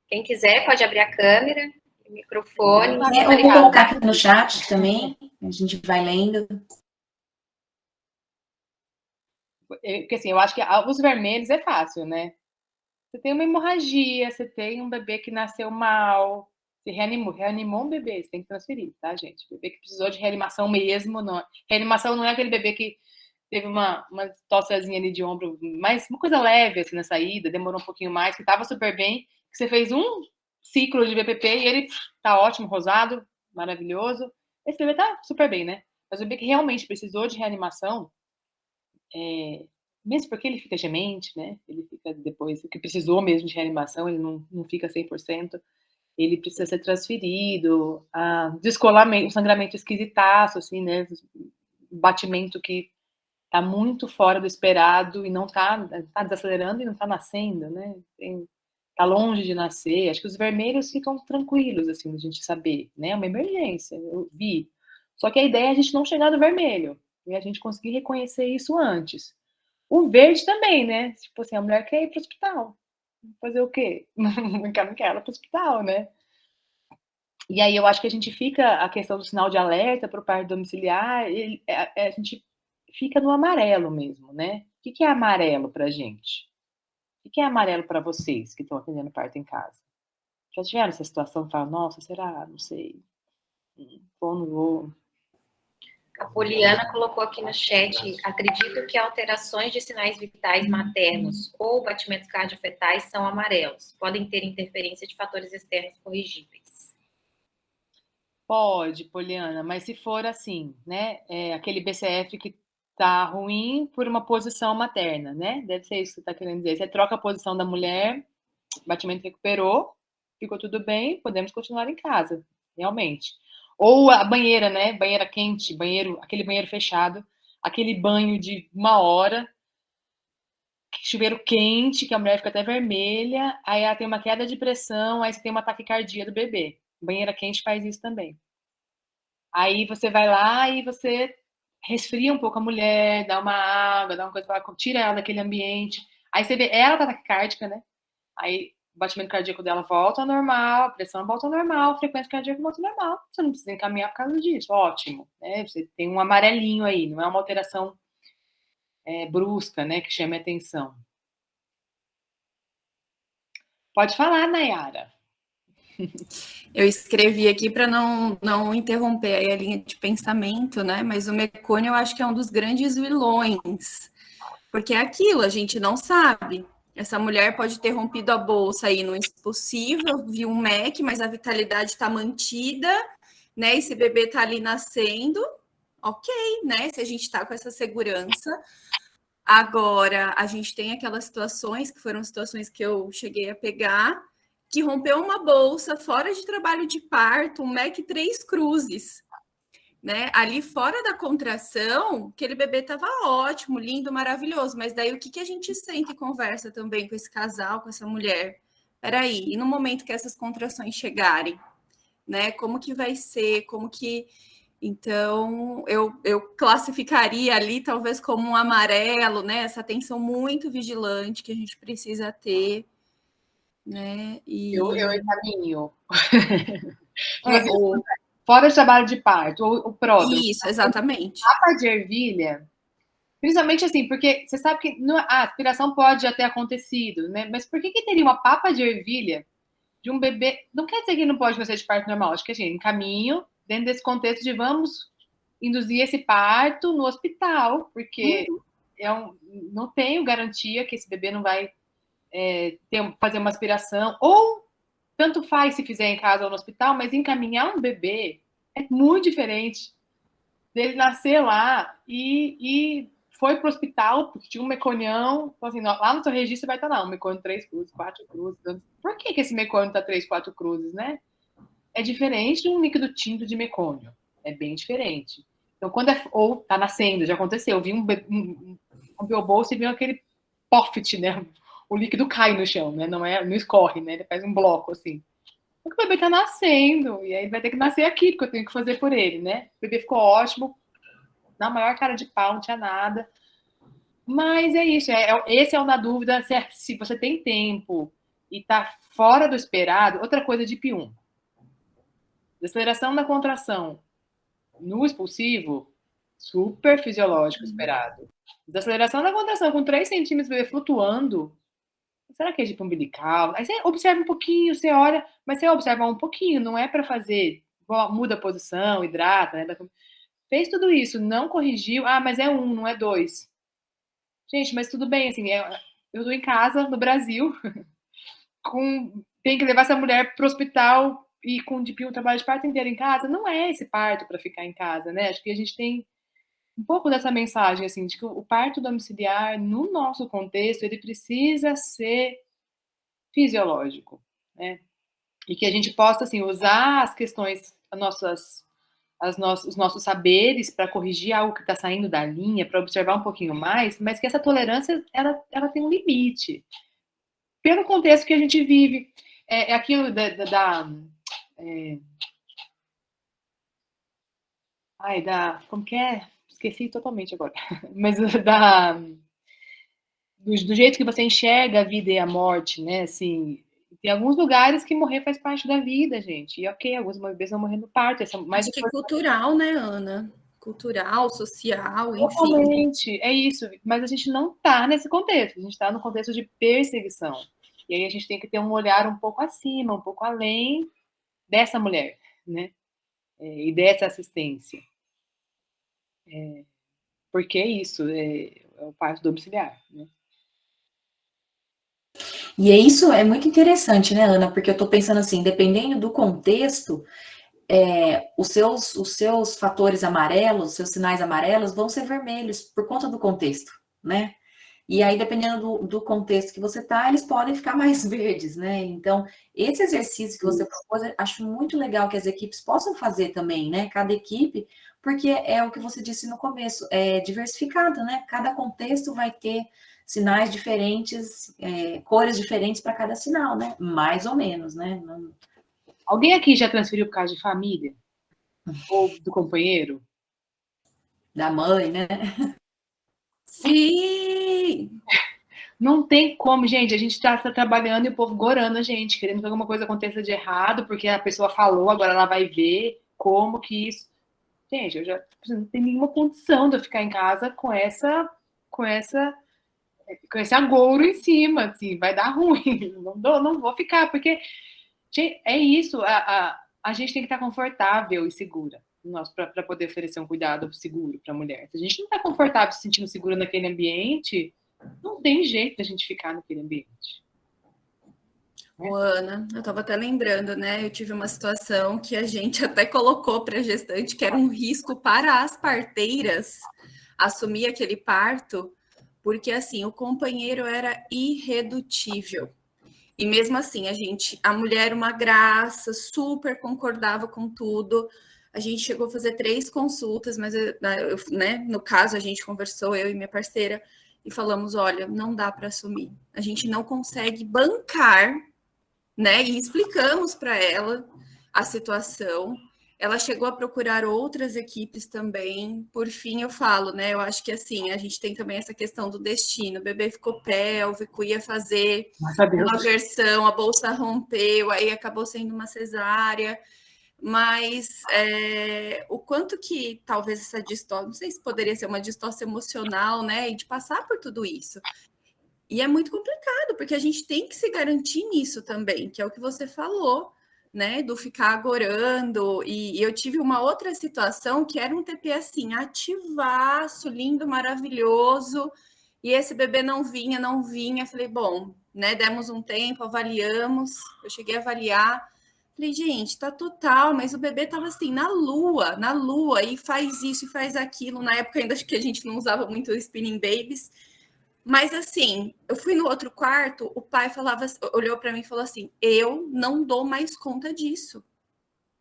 Quem quiser pode abrir a câmera, o microfone. Eu vou colocar aqui no chat também, a gente vai lendo. Porque assim, eu acho que os vermelhos é fácil, né? Você tem uma hemorragia, você tem um bebê que nasceu mal, você reanimou um bebê, você tem que transferir, tá, gente? O bebê que precisou de reanimação mesmo, não. Reanimação não é aquele bebê que teve uma tossezinha ali de ombro, mas uma coisa leve, assim, na saída, demorou um pouquinho mais, que tava super bem, que você fez um ciclo de VPP e ele tá ótimo, rosado, maravilhoso. Esse bebê tá super bem, né? Mas o bebê que realmente precisou de reanimação, mesmo porque ele fica gemente, né? Ele fica depois, o que precisou mesmo de reanimação, ele não fica 100%. Ele precisa ser transferido, descolamento, um sangramento esquisitaço, assim, né? Batimento que tá muito fora do esperado e não tá desacelerando e não tá nascendo, né? Tá longe de nascer. Acho que os vermelhos ficam tranquilos, assim, a gente saber, né? É uma emergência, eu vi. Só que a ideia é a gente não chegar no vermelho e a gente conseguir reconhecer isso antes. O verde também, né? Tipo assim, a mulher quer ir pro hospital. Fazer o quê? Não quer ela pro hospital, né? E aí eu acho que a gente fica, a questão do sinal de alerta para o parto domiciliar, a gente fica no amarelo mesmo, né? O que é amarelo pra gente? O que é amarelo para vocês que estão atendendo parto em casa? Já tiveram essa situação de falar, nossa, será? Não sei. Vou, não vou. A Poliana colocou aqui no chat, acredito que alterações de sinais vitais maternos ou batimentos cardiofetais são amarelos. Podem ter interferência de fatores externos corrigíveis. Pode, Poliana, mas se for assim, né? Aquele BCF que tá ruim por uma posição materna, né? Deve ser isso que você tá querendo dizer. Você troca a posição da mulher, o batimento recuperou, ficou tudo bem, podemos continuar em casa, realmente. Ou a banheira, né? Banheira quente, aquele banheiro fechado, aquele banho de 1 hora, chuveiro quente, que a mulher fica até vermelha, aí ela tem uma queda de pressão, aí você tem uma taquicardia do bebê. Banheira quente faz isso também. Aí você vai lá e você resfria um pouco a mulher, dá uma água, dá uma coisa para tira ela daquele ambiente. Aí você vê, ela tá taquicárdica, né? Aí o batimento cardíaco dela volta ao normal, a pressão volta ao normal, a frequência cardíaca volta ao normal. Você não precisa encaminhar por causa disso, ótimo. Né? Você tem um amarelinho aí, não é uma alteração brusca, né, que chame a atenção. Pode falar, Nayara. Eu escrevi aqui para não interromper aí a linha de pensamento, né? Mas o mecônio eu acho que é um dos grandes vilões, porque é aquilo, a gente não sabe. Essa mulher pode ter rompido a bolsa aí no expulsivo, viu um MEC, mas a vitalidade está mantida, né? Esse bebê está ali nascendo, ok, né? Se a gente está com essa segurança. Agora, a gente tem aquelas situações, que foram situações que eu cheguei a pegar, que rompeu uma bolsa fora de trabalho de parto, um MEC 3 cruzes, né? Ali fora da contração, aquele bebê estava ótimo, lindo, maravilhoso, mas daí o que a gente sente e conversa também com esse casal, com essa mulher? Peraí, e no momento que essas contrações chegarem, né? Como que vai ser? Como que... Então, eu classificaria ali talvez como um amarelo, né? Essa atenção muito vigilante que a gente precisa ter, né? Eu encaminho. O... Fora de trabalho de parto, o pródromo. Isso, exatamente. Papa de ervilha, principalmente assim, porque você sabe que a aspiração pode já ter acontecido, né? Mas por que teria uma papa de ervilha de um bebê? Não quer dizer que não pode nascer de parto normal. Acho que assim, em caminho, dentro desse contexto de vamos induzir esse parto no hospital, porque não tenho garantia que esse bebê não vai fazer uma aspiração, ou tanto faz se fizer em casa ou no hospital, mas encaminhar um bebê é muito diferente dele nascer lá e foi para o hospital porque tinha um meconião, então, assim, lá no seu registro vai estar lá, um mecônio 3 cruzes, 4 cruzes. Por que esse mecônio está 3, 4 cruzes, né? É diferente de um líquido tinto de mecônio. É bem diferente. Então, quando ou tá nascendo, já aconteceu, eu vi rompeu o bolso e viu aquele poft, né? O líquido cai no chão, né? Não escorre, né? Ele faz um bloco, assim. Porque o bebê tá nascendo, e aí vai ter que nascer aqui, porque eu tenho que fazer por ele, né? O bebê ficou ótimo, na maior cara de pau, não tinha nada. Mas é isso, esse é o na dúvida, se você tem tempo e tá fora do esperado. Outra coisa de P1. Desaceleração da contração no expulsivo, super fisiológico esperado. Desaceleração da contração com 3 centímetros, bebê flutuando. Será que é tipo umbilical? Aí você observa um pouquinho, você olha, mas você observa um pouquinho, não é para fazer, muda a posição, hidrata, né? Fez tudo isso, não corrigiu, mas é 1, não é 2. Gente, mas tudo bem, assim, eu tô em casa, no Brasil, tem que levar essa mulher pro hospital e com um trabalho de parto inteiro em casa. Não é esse parto para ficar em casa, né? Acho que a gente tem um pouco dessa mensagem, assim, de que o parto domiciliar, no nosso contexto, ele precisa ser fisiológico, né? E que a gente possa, assim, usar as questões, os nossos saberes para corrigir algo que está saindo da linha, para observar um pouquinho mais, mas que essa tolerância, ela tem um limite. Pelo contexto que a gente vive. É aquilo como que é? Esqueci totalmente agora. Mas do jeito que você enxerga a vida e a morte, né? Assim, tem alguns lugares que morrer faz parte da vida, gente. E ok, alguns bebês vão morrer no parto. Acho que é cultural, né, Ana? Cultural, social, enfim. Totalmente, é isso. Mas a gente não está nesse contexto. A gente está no contexto de perseguição. E aí a gente tem que ter um olhar um pouco acima, um pouco além dessa mulher, né? E dessa assistência. Porque é isso, é o parto domiciliar, né? E isso é muito interessante, né, Ana? Porque eu estou pensando assim, dependendo do contexto, os seus fatores amarelos, os seus sinais amarelos vão ser vermelhos por conta do contexto, né? E aí, dependendo do contexto que você está, eles podem ficar mais verdes, né? Então, esse exercício que você propôs, acho muito legal que as equipes possam fazer também, né? Cada equipe, porque é o que você disse no começo, é diversificado, né? Cada contexto vai ter sinais diferentes, cores diferentes para cada sinal, né? Mais ou menos, né? Alguém aqui já transferiu por causa de família? Ou do companheiro? da mãe, né? Sim! Não tem como, gente. A gente está trabalhando e o povo gorando a gente, querendo que alguma coisa aconteça de errado, porque a pessoa falou, agora ela vai ver como que isso. Gente, eu já não tenho nenhuma condição de eu ficar em casa com essa, com esse agouro em cima, assim, vai dar ruim. Não vou ficar, porque gente, é isso. A gente tem que estar confortável e segura para poder oferecer um cuidado seguro para a mulher. Se a gente não está confortável, se sentindo segura naquele ambiente, não tem jeito da gente ficar naquele ambiente. Ô, Ana, eu estava até lembrando, né? Eu tive uma situação que a gente até colocou para a gestante que era um risco para as parteiras assumir aquele parto, porque assim, o companheiro era irredutível. E mesmo assim, a mulher uma graça, super concordava com tudo. A gente chegou a fazer 3 consultas, mas né, no caso a gente conversou, eu e minha parceira, e falamos: olha, não dá para assumir. A gente não consegue bancar, né? E explicamos para ela a situação. Ela chegou a procurar outras equipes também. Por fim, eu falo, né? Eu acho que assim, a gente tem também essa questão do destino. O bebê ficou pélvico, ia fazer uma versão, a bolsa rompeu, aí acabou sendo uma cesárea. Mas o quanto que talvez essa distócia, não sei se poderia ser uma distócia emocional, né? E de passar por tudo isso. E é muito complicado, porque a gente tem que se garantir nisso também, que é o que você falou, né? Do ficar agorando. E eu tive uma outra situação que era um TP assim, ativaço, lindo, maravilhoso. E esse bebê não vinha, não vinha. Falei, bom, né? Demos um tempo, avaliamos. Eu cheguei a avaliar. Falei, gente, tá total, mas o bebê tava assim, na lua, e faz isso e faz aquilo. Na época ainda acho que a gente não usava muito o spinning babies. Mas assim, eu fui no outro quarto, o pai olhou para mim e falou assim: eu não dou mais conta disso.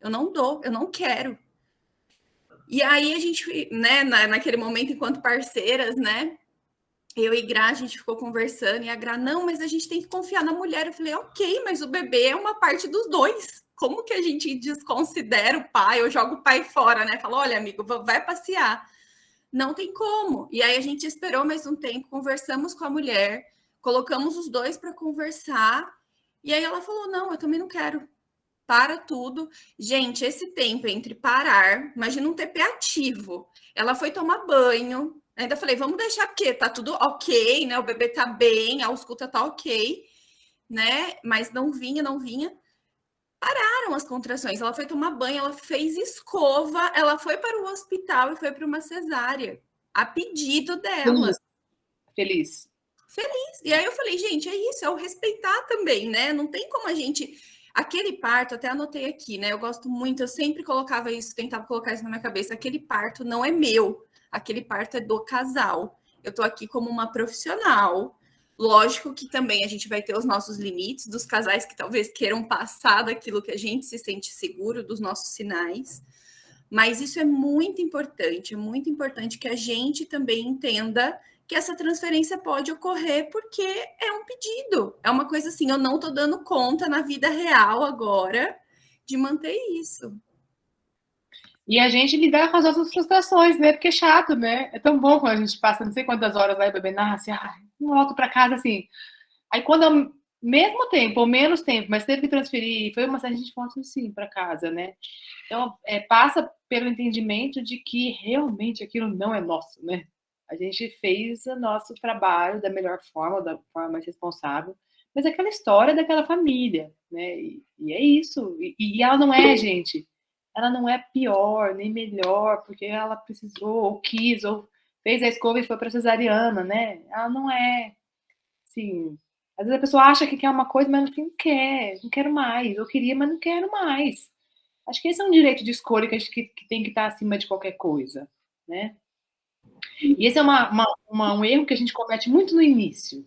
Eu não dou, eu não quero. E aí a gente, né, naquele momento, enquanto parceiras, né? Eu e Gra, a gente ficou conversando, e a Gra, não, mas a gente tem que confiar na mulher. Eu falei, ok, mas o bebê é uma parte dos dois. Como que a gente desconsidera o pai, ou joga o pai fora, né? Fala, olha, amigo, vai passear. Não tem como. E aí a gente esperou mais um tempo, conversamos com a mulher, colocamos os dois para conversar, e aí ela falou: não, eu também não quero. Para tudo. Gente, esse tempo entre parar, imagina um TP ativo. Ela foi tomar banho. Ainda falei, vamos deixar, porque tá tudo ok, né? O bebê tá bem, a ausculta tá ok, né? Mas não vinha, não vinha. Pararam as contrações. Ela foi tomar banho, ela fez escova, ela foi para o hospital e foi para uma cesárea, a pedido dela. Feliz. E aí eu falei, gente, é isso, é o respeitar também, né? Não tem como a gente. Aquele parto, até anotei aqui, né? Eu gosto muito, eu sempre colocava isso, tentava colocar isso na minha cabeça. Aquele parto não é meu, aquele parto é do casal. Eu tô aqui como uma profissional. Lógico que também a gente vai ter os nossos limites, dos casais que talvez queiram passar daquilo que a gente se sente seguro, dos nossos sinais. Mas isso é muito importante que a gente também entenda que essa transferência pode ocorrer porque é um pedido. É uma coisa assim, eu não estou dando conta na vida real agora de manter isso. E a gente lidar com as nossas frustrações, né? Porque é chato, né? É tão bom quando a gente passa não sei quantas horas lá e o bebê nasce, não volto para casa assim. Aí quando é mesmo tempo ou menos tempo, mas teve que transferir, foi uma série, a gente volta sim para casa, né? Então, passa pelo entendimento de que realmente aquilo não é nosso, né? A gente fez o nosso trabalho da melhor forma, da forma mais responsável, mas é aquela história daquela família, né? E é isso. E ela não é, gente, ela não é pior nem melhor porque ela precisou ou quis ou fez a escova e foi para cesariana, né? Ela não é, assim. Às vezes a pessoa acha que quer uma coisa, mas no fim não quer, não quero mais. Eu queria, mas não quero mais. Acho que esse é um direito de escolha que tem que estar acima de qualquer coisa, né? E esse é um erro que a gente comete muito no início,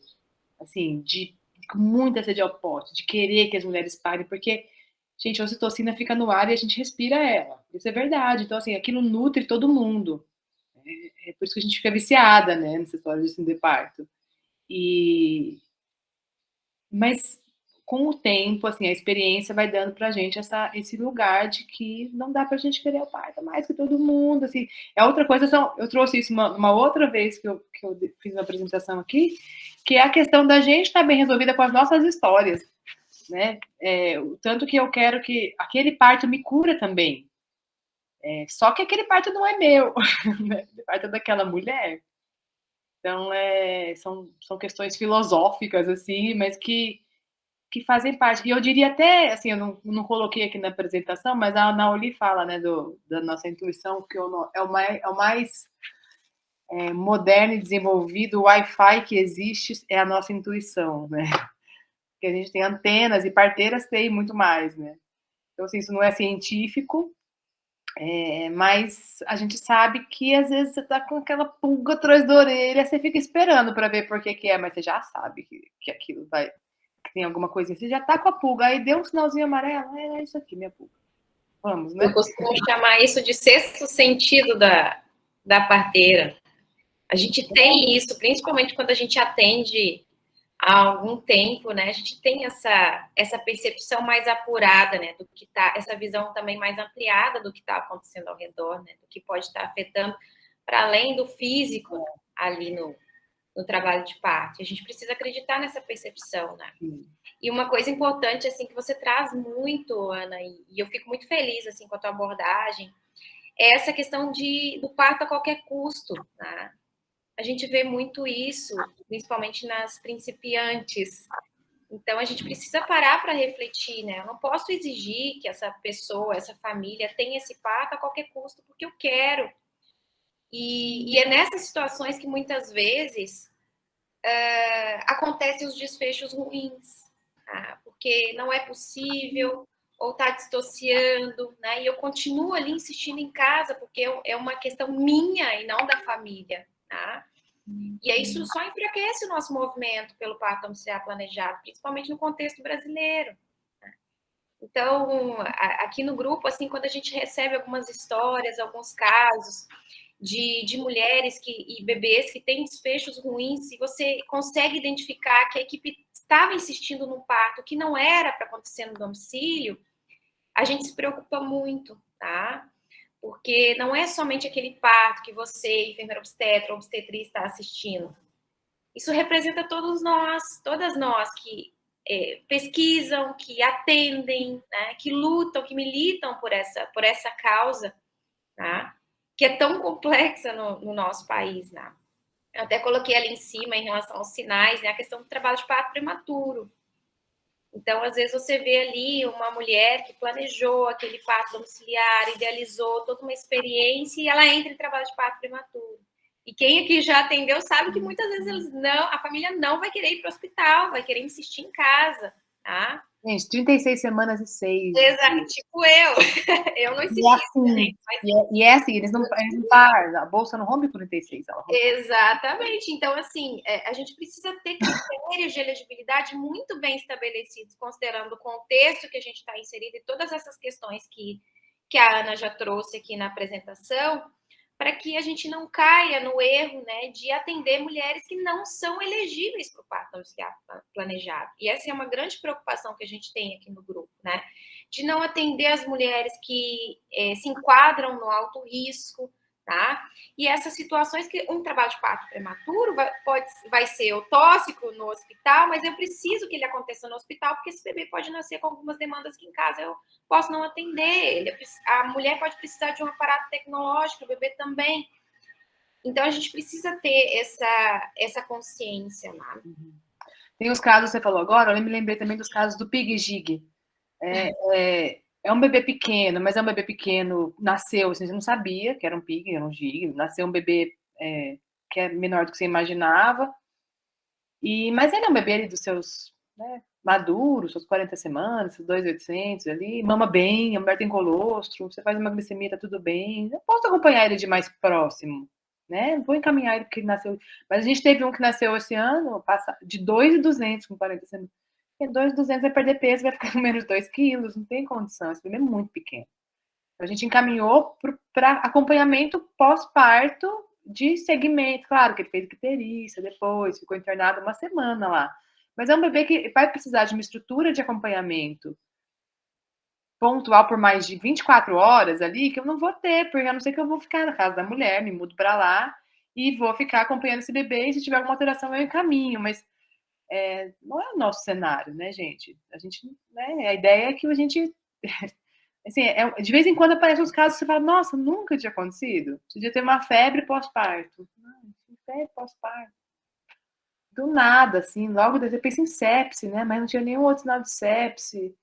assim, de com muita sede ao pote, de querer que as mulheres parem, porque, gente, a ocitocina fica no ar e a gente respira ela. Isso é verdade. Então, assim, aquilo nutre todo mundo. É por isso que a gente fica viciada, né, nessa história de síndrome de parto. Mas com o tempo, assim, a experiência vai dando pra gente esse lugar de que não dá pra gente querer o parto mais que todo mundo, assim. É outra coisa, eu trouxe isso uma outra vez que eu fiz uma apresentação aqui, que é a questão da gente estar bem resolvida com as nossas histórias, né? O tanto que eu quero que aquele parto me cura também. Só que aquele parto não é meu, né? O parto é daquela mulher. Então, são questões filosóficas, assim, mas que fazem parte. E eu diria até, assim, eu não coloquei aqui na apresentação, mas a Ana Oli fala, né, da nossa intuição, que é o mais moderno e desenvolvido, o Wi-Fi que existe é a nossa intuição, né? Que a gente tem antenas e parteiras têm muito mais, né? Então, assim, isso não é científico, mas a gente sabe que às vezes você tá com aquela pulga atrás da orelha, você fica esperando para ver por que é, mas você já sabe que aquilo vai, que tem alguma coisa, você já tá com a pulga, aí deu um sinalzinho amarelo, é isso aqui, minha pulga. Vamos, né? Eu costumo chamar isso de sexto sentido da parteira. A gente tem isso, principalmente quando a gente atende há algum tempo, né? A gente tem essa percepção mais apurada, né? Do que tá, essa visão também mais ampliada do que está acontecendo ao redor, né? Do que pode estar afetando para além do físico ali no trabalho de parto. A gente precisa acreditar nessa percepção, né? E uma coisa importante, assim, que você traz muito, Ana, e eu fico muito feliz, assim, com a tua abordagem, é essa questão do parto a qualquer custo, né? A gente vê muito isso, principalmente nas principiantes. Então, a gente precisa parar para refletir, né? Eu não posso exigir que essa pessoa, essa família tenha esse parto a qualquer custo, porque eu quero. E é nessas situações que muitas vezes acontecem os desfechos ruins, tá? Porque não é possível, ou está dissociando, né? E eu continuo ali insistindo em casa, porque é uma questão minha e não da família, tá? E aí isso só enfraquece o nosso movimento pelo parto domiciliar planejado, principalmente no contexto brasileiro. Né? Então, aqui no grupo, assim, quando a gente recebe algumas histórias, alguns casos de mulheres e bebês que têm desfechos ruins, e você consegue identificar que a equipe estava insistindo num parto que não era para acontecer no domicílio, a gente se preocupa muito, tá? Porque não é somente aquele parto que você, enfermeira obstetra ou obstetriz, está assistindo. Isso representa todas nós que pesquisam, que atendem, né, que lutam, que militam por essa causa, tá? Que é tão complexa no nosso país. Né? Eu até coloquei ali em cima, em relação aos sinais, né, a questão do trabalho de parto prematuro. Então, às vezes, você vê ali uma mulher que planejou aquele parto domiciliar, idealizou toda uma experiência e ela entra em trabalho de parto prematuro. E quem aqui já atendeu sabe que muitas vezes a família não vai querer ir para o hospital, vai querer insistir em casa, tá? Gente, 36 semanas e 6. Exato, tipo eu. Eu não insisti. E é assim, mas... assim, eles não param, a bolsa não rompe com 36. Ela rompe. Exatamente. Então, assim, a gente precisa ter critérios de elegibilidade muito bem estabelecidos, considerando o contexto que a gente está inserido e todas essas questões que a Ana já trouxe aqui na apresentação, para que a gente não caia no erro, né, de atender mulheres que não são elegíveis para o parto domiciliar planejado. E essa é uma grande preocupação que a gente tem aqui no grupo, né, de não atender as mulheres que se enquadram no alto risco, tá? E essas situações que um trabalho de parto prematuro vai ser o tóxico no hospital, mas eu preciso que ele aconteça no hospital, porque esse bebê pode nascer com algumas demandas que em casa eu posso não atender. A mulher pode precisar de um aparato tecnológico, o bebê também. Então, a gente precisa ter essa consciência. Né? Tem os casos, você falou agora, eu me lembrei também dos casos do Pig Jig. É um bebê pequeno, mas é um bebê pequeno, nasceu, assim, você não sabia que era um pig, era um gig, nasceu um bebê que é menor do que você imaginava, mas ele é um bebê ali dos seus, né, maduros, suas 40 semanas, seus 2.800 ali, mama bem, a mulher tem colostro, você faz uma glicemia, tá tudo bem, eu posso acompanhar ele de mais próximo, né, vou encaminhar ele porque ele nasceu, mas a gente teve um que nasceu esse ano, de 2.200 com 40 semanas, 2.200 vai perder peso, vai ficar com menos 2 quilos, não tem condição, esse bebê é muito pequeno. A gente encaminhou para acompanhamento pós-parto de segmento, claro que ele fez icterícia depois, ficou internado uma semana lá, Mas é um bebê que vai precisar de uma estrutura de acompanhamento pontual por mais de 24 horas ali, que eu não vou ter, porque a não ser que eu vou ficar na casa da mulher, me mudo para lá e vou ficar acompanhando esse bebê, e se tiver alguma alteração eu encaminho, mas não é o nosso cenário, né, gente? A gente, né, a ideia é que a gente, assim, de vez em quando aparecem uns casos que você fala, nossa, nunca tinha acontecido. Podia ter uma febre pós-parto. Febre pós-parto. Do nada, assim, logo você pensa em sepse, né? Mas não tinha nenhum outro sinal de sepse.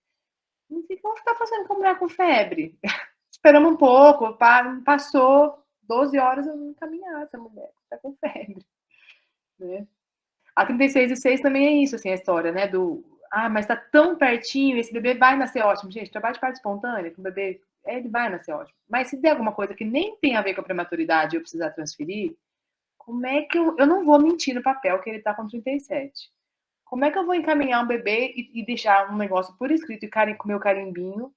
Não sei o que vamos ficar fazendo com mulher com febre. Esperamos um pouco, passou 12 horas eu não encaminhar essa mulher, tá com febre. Né? A 36,6 também é isso, assim, a história, né? Mas tá tão pertinho, esse bebê vai nascer ótimo. Gente, trabalho de parto espontâneo, com o bebê, ele vai nascer ótimo. Mas se der alguma coisa que nem tem a ver com a prematuridade e eu precisar transferir, como é que eu não vou mentir no papel que ele tá com 37? Como é que eu vou encaminhar um bebê e deixar um negócio por escrito e com meu carimbinho,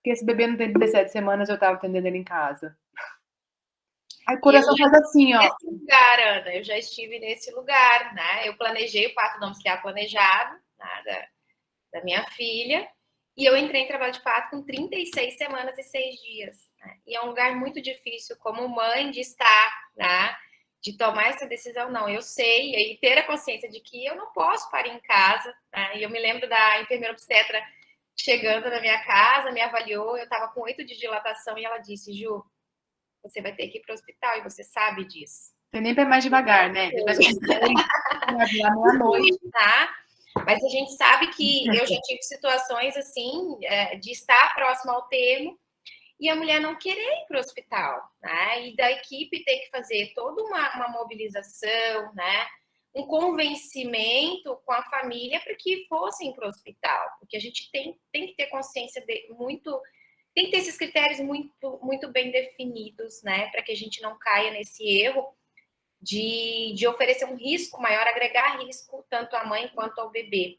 que esse bebê não tem 17 semanas, eu tava atendendo ele em casa? Aí o coração faz assim, ó. Nesse lugar, Ana, eu já estive nesse lugar, né? Eu planejei o parto domiciliar planejado, né, da minha filha, e eu entrei em trabalho de parto com 36 semanas e 6 dias. Né? E é um lugar muito difícil, como mãe, de estar, né? De tomar essa decisão, não. Eu sei, e ter a consciência de que eu não posso parir em casa. Né? E eu me lembro da enfermeira obstetra chegando na minha casa, me avaliou, eu estava com 8 de dilatação, e ela disse, Ju, você vai ter que ir para o hospital, e você sabe disso. Você nem vai mais devagar, né? Vai meia-noite. Tá? Mas a gente sabe que eu já tive situações assim, de estar próximo ao termo e a mulher não querer ir para o hospital, né? E da equipe ter que fazer toda uma mobilização, né? Um convencimento com a família para que fossem para o hospital, porque a gente tem que ter consciência tem que ter esses critérios muito bem definidos, né? Para que a gente não caia nesse erro de oferecer um risco maior, agregar risco tanto à mãe quanto ao bebê.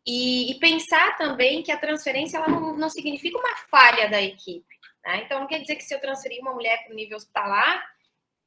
E pensar também que a transferência ela não significa uma falha da equipe. Né? Então, não quer dizer que se eu transferir uma mulher para o nível hospitalar,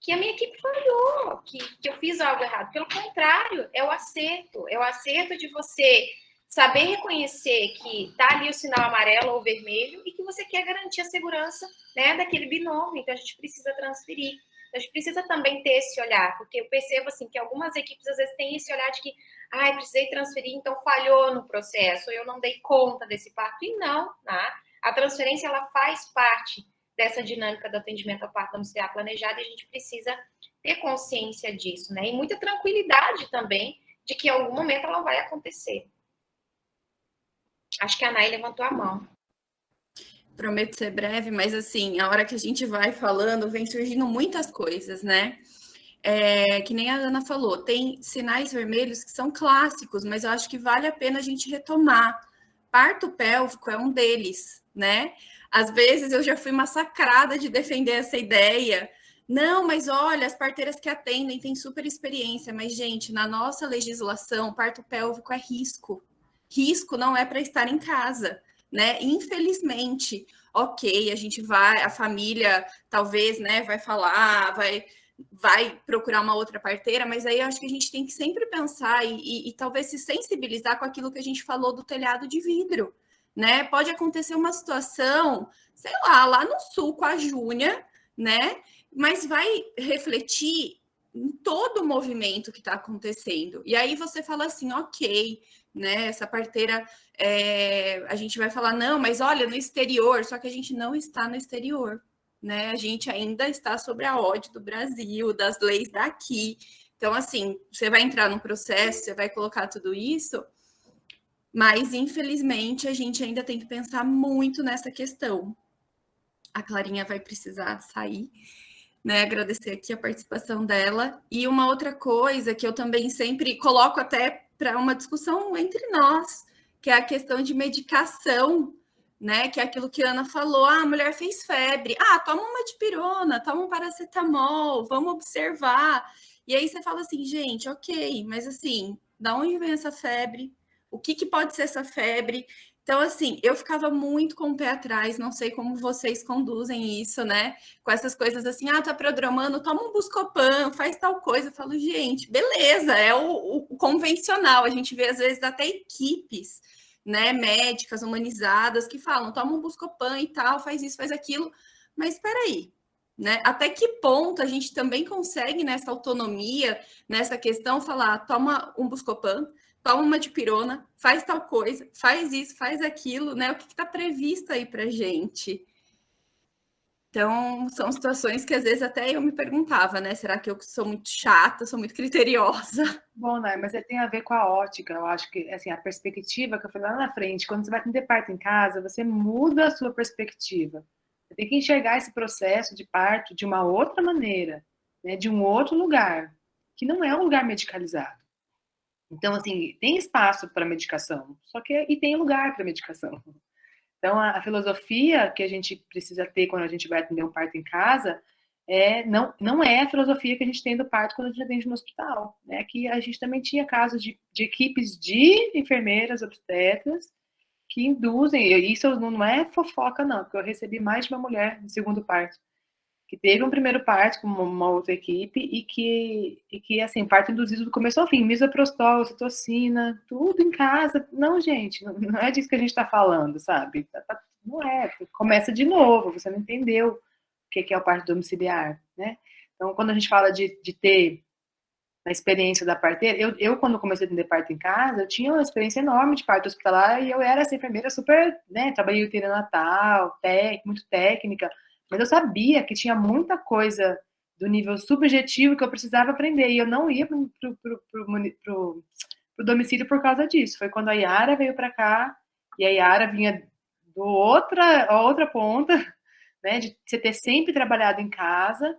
que a minha equipe falhou, que eu fiz algo errado. Pelo contrário, é o acerto de você saber reconhecer que está ali o sinal amarelo ou vermelho e que você quer garantir a segurança, né, daquele binômio. Então, a gente precisa transferir. A gente precisa também ter esse olhar, porque eu percebo assim que algumas equipes às vezes têm esse olhar de que precisei transferir, então falhou no processo, eu não dei conta desse parto. E não, né? A transferência ela faz parte dessa dinâmica do atendimento ao parto domiciliar planejado e a gente precisa ter consciência disso, né? E muita tranquilidade também de que em algum momento ela vai acontecer. Acho que a Nay levantou a mão. Prometo ser breve, mas assim, a hora que a gente vai falando, vem surgindo muitas coisas, né? Que nem a Ana falou, tem sinais vermelhos que são clássicos, mas eu acho que vale a pena a gente retomar. Parto pélvico é um deles, né? Às vezes eu já fui massacrada de defender essa ideia. Não, mas olha, as parteiras que atendem têm super experiência, mas, gente, na nossa legislação, parto pélvico é risco. Risco não é para estar em casa. Né? Infelizmente, ok, a gente vai, a família talvez, né, vai falar, vai procurar uma outra parteira, mas aí eu acho que a gente tem que sempre pensar e talvez se sensibilizar com aquilo que a gente falou do telhado de vidro, né? Pode acontecer uma situação, sei lá no sul com a Júnia, né? Mas vai refletir em todo o movimento que está acontecendo. E aí você fala assim, ok, né? Essa parteira, a gente vai falar, não, mas olha, no exterior, só que a gente não está no exterior, né? A gente ainda está sobre a OD do Brasil, das leis daqui. Então, assim, você vai entrar num processo, você vai colocar tudo isso, mas, infelizmente, a gente ainda tem que pensar muito nessa questão. A Clarinha vai precisar sair, né? Agradecer aqui a participação dela. E uma outra coisa que eu também sempre coloco até para uma discussão entre nós, que é a questão de medicação, né? Que é aquilo que a Ana falou, a mulher fez febre, toma uma dipirona, toma um paracetamol, vamos observar. E aí você fala assim, gente, ok, mas assim, da onde vem essa febre? O que pode ser essa febre? Então, assim, eu ficava muito com o pé atrás, não sei como vocês conduzem isso, né? Com essas coisas assim, tá programando, toma um Buscopan, faz tal coisa. Eu falo, gente, beleza, é o convencional. A gente vê, às vezes, até equipes, né, médicas, humanizadas, que falam, toma um Buscopan e tal, faz isso, faz aquilo. Mas espera aí, né? Até que ponto a gente também consegue, nessa autonomia, nessa questão, falar, toma um Buscopan, toma uma dipirona, faz tal coisa, faz isso, faz aquilo, né? O que está previsto aí para gente? Então, são situações que às vezes até eu me perguntava, né? Será que eu sou muito chata, sou muito criteriosa? Bom, né? Mas tem a ver com a ótica. Eu acho que, assim, a perspectiva que eu falei lá na frente, quando você vai atender parto em casa, você muda a sua perspectiva. Você tem que enxergar esse processo de parto de uma outra maneira, né? De um outro lugar, que não é um lugar medicalizado. Então, assim, tem espaço para medicação, só que e tem lugar para medicação. Então, a filosofia que a gente precisa ter quando a gente vai atender um parto em casa não é a filosofia que a gente tem do parto quando a gente atende no hospital. Né? Aqui a gente também tinha casos de equipes de enfermeiras obstetras que induzem, e isso não é fofoca, não, porque eu recebi mais de uma mulher no segundo parto que teve um primeiro parto com uma outra equipe e que assim, parto induzido do começo ao fim, misoprostol, ocitocina, tudo em casa. Não, gente, não é disso que a gente está falando, sabe? Não é, começa de novo, você não entendeu o que é o parto domiciliar, né? Então, quando a gente fala de ter a experiência da parteira, eu quando comecei a atender parto em casa, eu tinha uma experiência enorme de parto hospitalar e eu era essa enfermeira super, né, trabalhei o natal, muito técnica, mas eu sabia que tinha muita coisa do nível subjetivo que eu precisava aprender e eu não ia pro domicílio por causa disso. Foi quando a Yara veio para cá e a Yara vinha a outra ponta, né, de você ter sempre trabalhado em casa.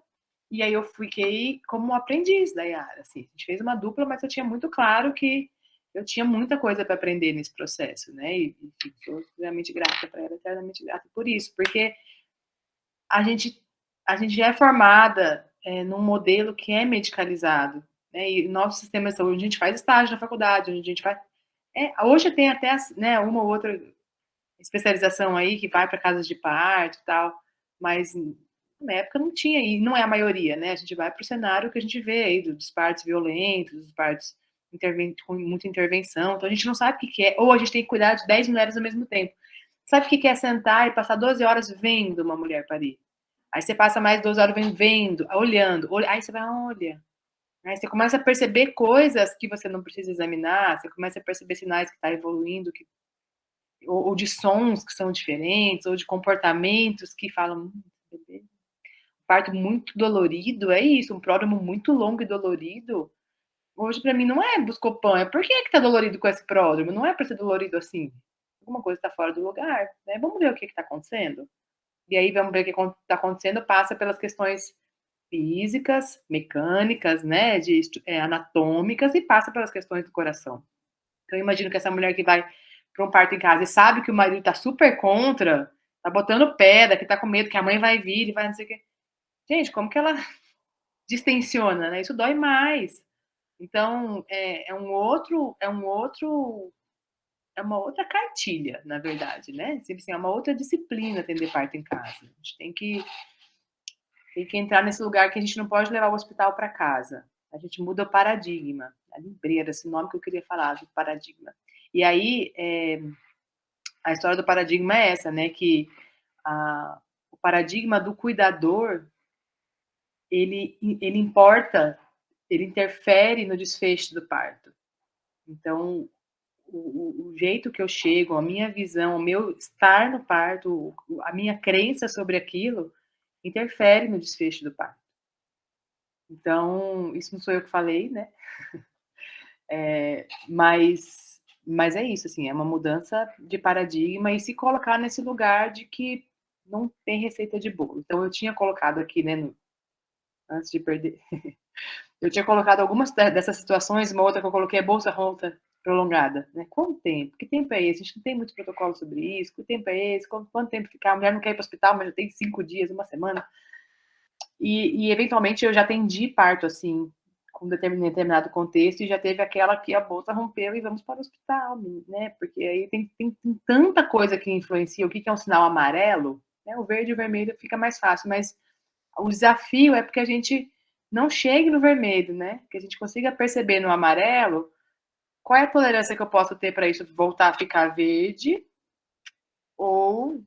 E aí eu fiquei como aprendiz da Yara, assim. A gente fez uma dupla, mas eu tinha muito claro que eu tinha muita coisa para aprender nesse processo, né? E sou extremamente grata para ela, eternamente grata por isso, porque a gente é formada num modelo que é medicalizado, né? E nosso sistema de saúde, a gente faz estágio na faculdade, onde a gente faz... hoje tem até, né, uma ou outra especialização aí que vai para casas de parto e tal, mas na época não tinha, e não é a maioria, né? A gente vai para o cenário que a gente vê aí, dos partos violentos, dos partos com muita intervenção, então a gente não sabe o que é, ou a gente tem que cuidar de 10 mulheres ao mesmo tempo. Sabe o que é sentar e passar 12 horas vendo uma mulher parir? Aí você passa mais 12 horas vendo, olhando, aí você vai, olha. Aí você começa a perceber coisas que você não precisa examinar, você começa a perceber sinais que está evoluindo, ou de sons que são diferentes, ou de comportamentos que falam, bebê, parto muito dolorido, é isso, um pródromo muito longo e dolorido. Hoje, para mim, não é Buscopan, é por que tá dolorido com esse pródromo? Não é para ser dolorido assim. Alguma coisa está fora do lugar, né? Vamos ver o que está acontecendo. E aí, vamos ver o que está acontecendo, passa pelas questões físicas, mecânicas, né, anatômicas, e passa pelas questões do coração. Então, eu imagino que essa mulher que vai para um parto em casa e sabe que o marido está super contra, tá botando pedra, que tá com medo que a mãe vai vir e vai não sei o quê. Gente, como que ela distensiona, né? Isso dói mais. Então, é uma outra cartilha, na verdade, né? Assim, é uma outra disciplina atender parto em casa. A gente tem que entrar nesse lugar que a gente não pode levar o hospital para casa. A gente muda o paradigma. A lembrei esse nome que eu queria falar, do paradigma. E aí, a história do paradigma é essa, né? Que o paradigma do cuidador, ele importa, ele interfere no desfecho do parto. Então, o jeito que eu chego, a minha visão, o meu estar no parto, a minha crença sobre aquilo, interfere no desfecho do parto. Então, isso não sou eu que falei, né? Mas é isso, assim, é uma mudança de paradigma e se colocar nesse lugar de que não tem receita de bolo. Então, eu tinha colocado aqui, né, antes de perder, eu tinha colocado algumas dessas situações, uma outra que eu coloquei é bolsa ronta prolongada, né? Quanto tempo? Que tempo é esse? A gente não tem muito protocolo sobre isso. Que tempo é esse? Quanto tempo ficar? A mulher não quer ir para o hospital, mas já tem 5 dias, uma semana. E eventualmente eu já atendi parto assim, com determinado contexto e já teve aquela que a bolsa rompeu e vamos para o hospital, né? Porque aí tem tanta coisa que influencia o que é um sinal amarelo, né? O verde e o vermelho fica mais fácil, mas o desafio é porque a gente não chegue no vermelho, né? Que a gente consiga perceber no amarelo qual é a tolerância que eu posso ter para isso voltar a ficar verde ou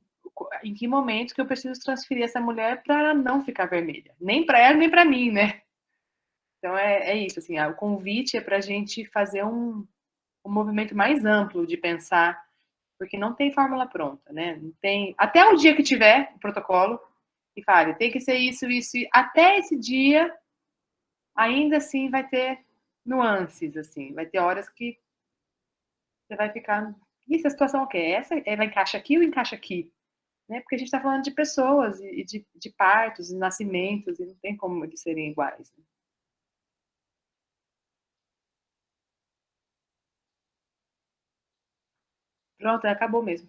em que momento que eu preciso transferir essa mulher para ela não ficar vermelha. Nem para ela, nem para mim, né? Então, é isso, assim, o convite é para a gente fazer um movimento mais amplo de pensar, porque não tem fórmula pronta, né? Não tem, até o dia que tiver o protocolo, e fale, tem que ser isso, isso, e até esse dia, ainda assim vai ter nuances, assim, vai ter horas que você vai ficar, e essa situação o quê? Essa, ela encaixa aqui ou encaixa aqui? Né? Porque a gente está falando de pessoas, e de partos, de nascimentos, e não tem como eles serem iguais. Né? Pronto, acabou mesmo.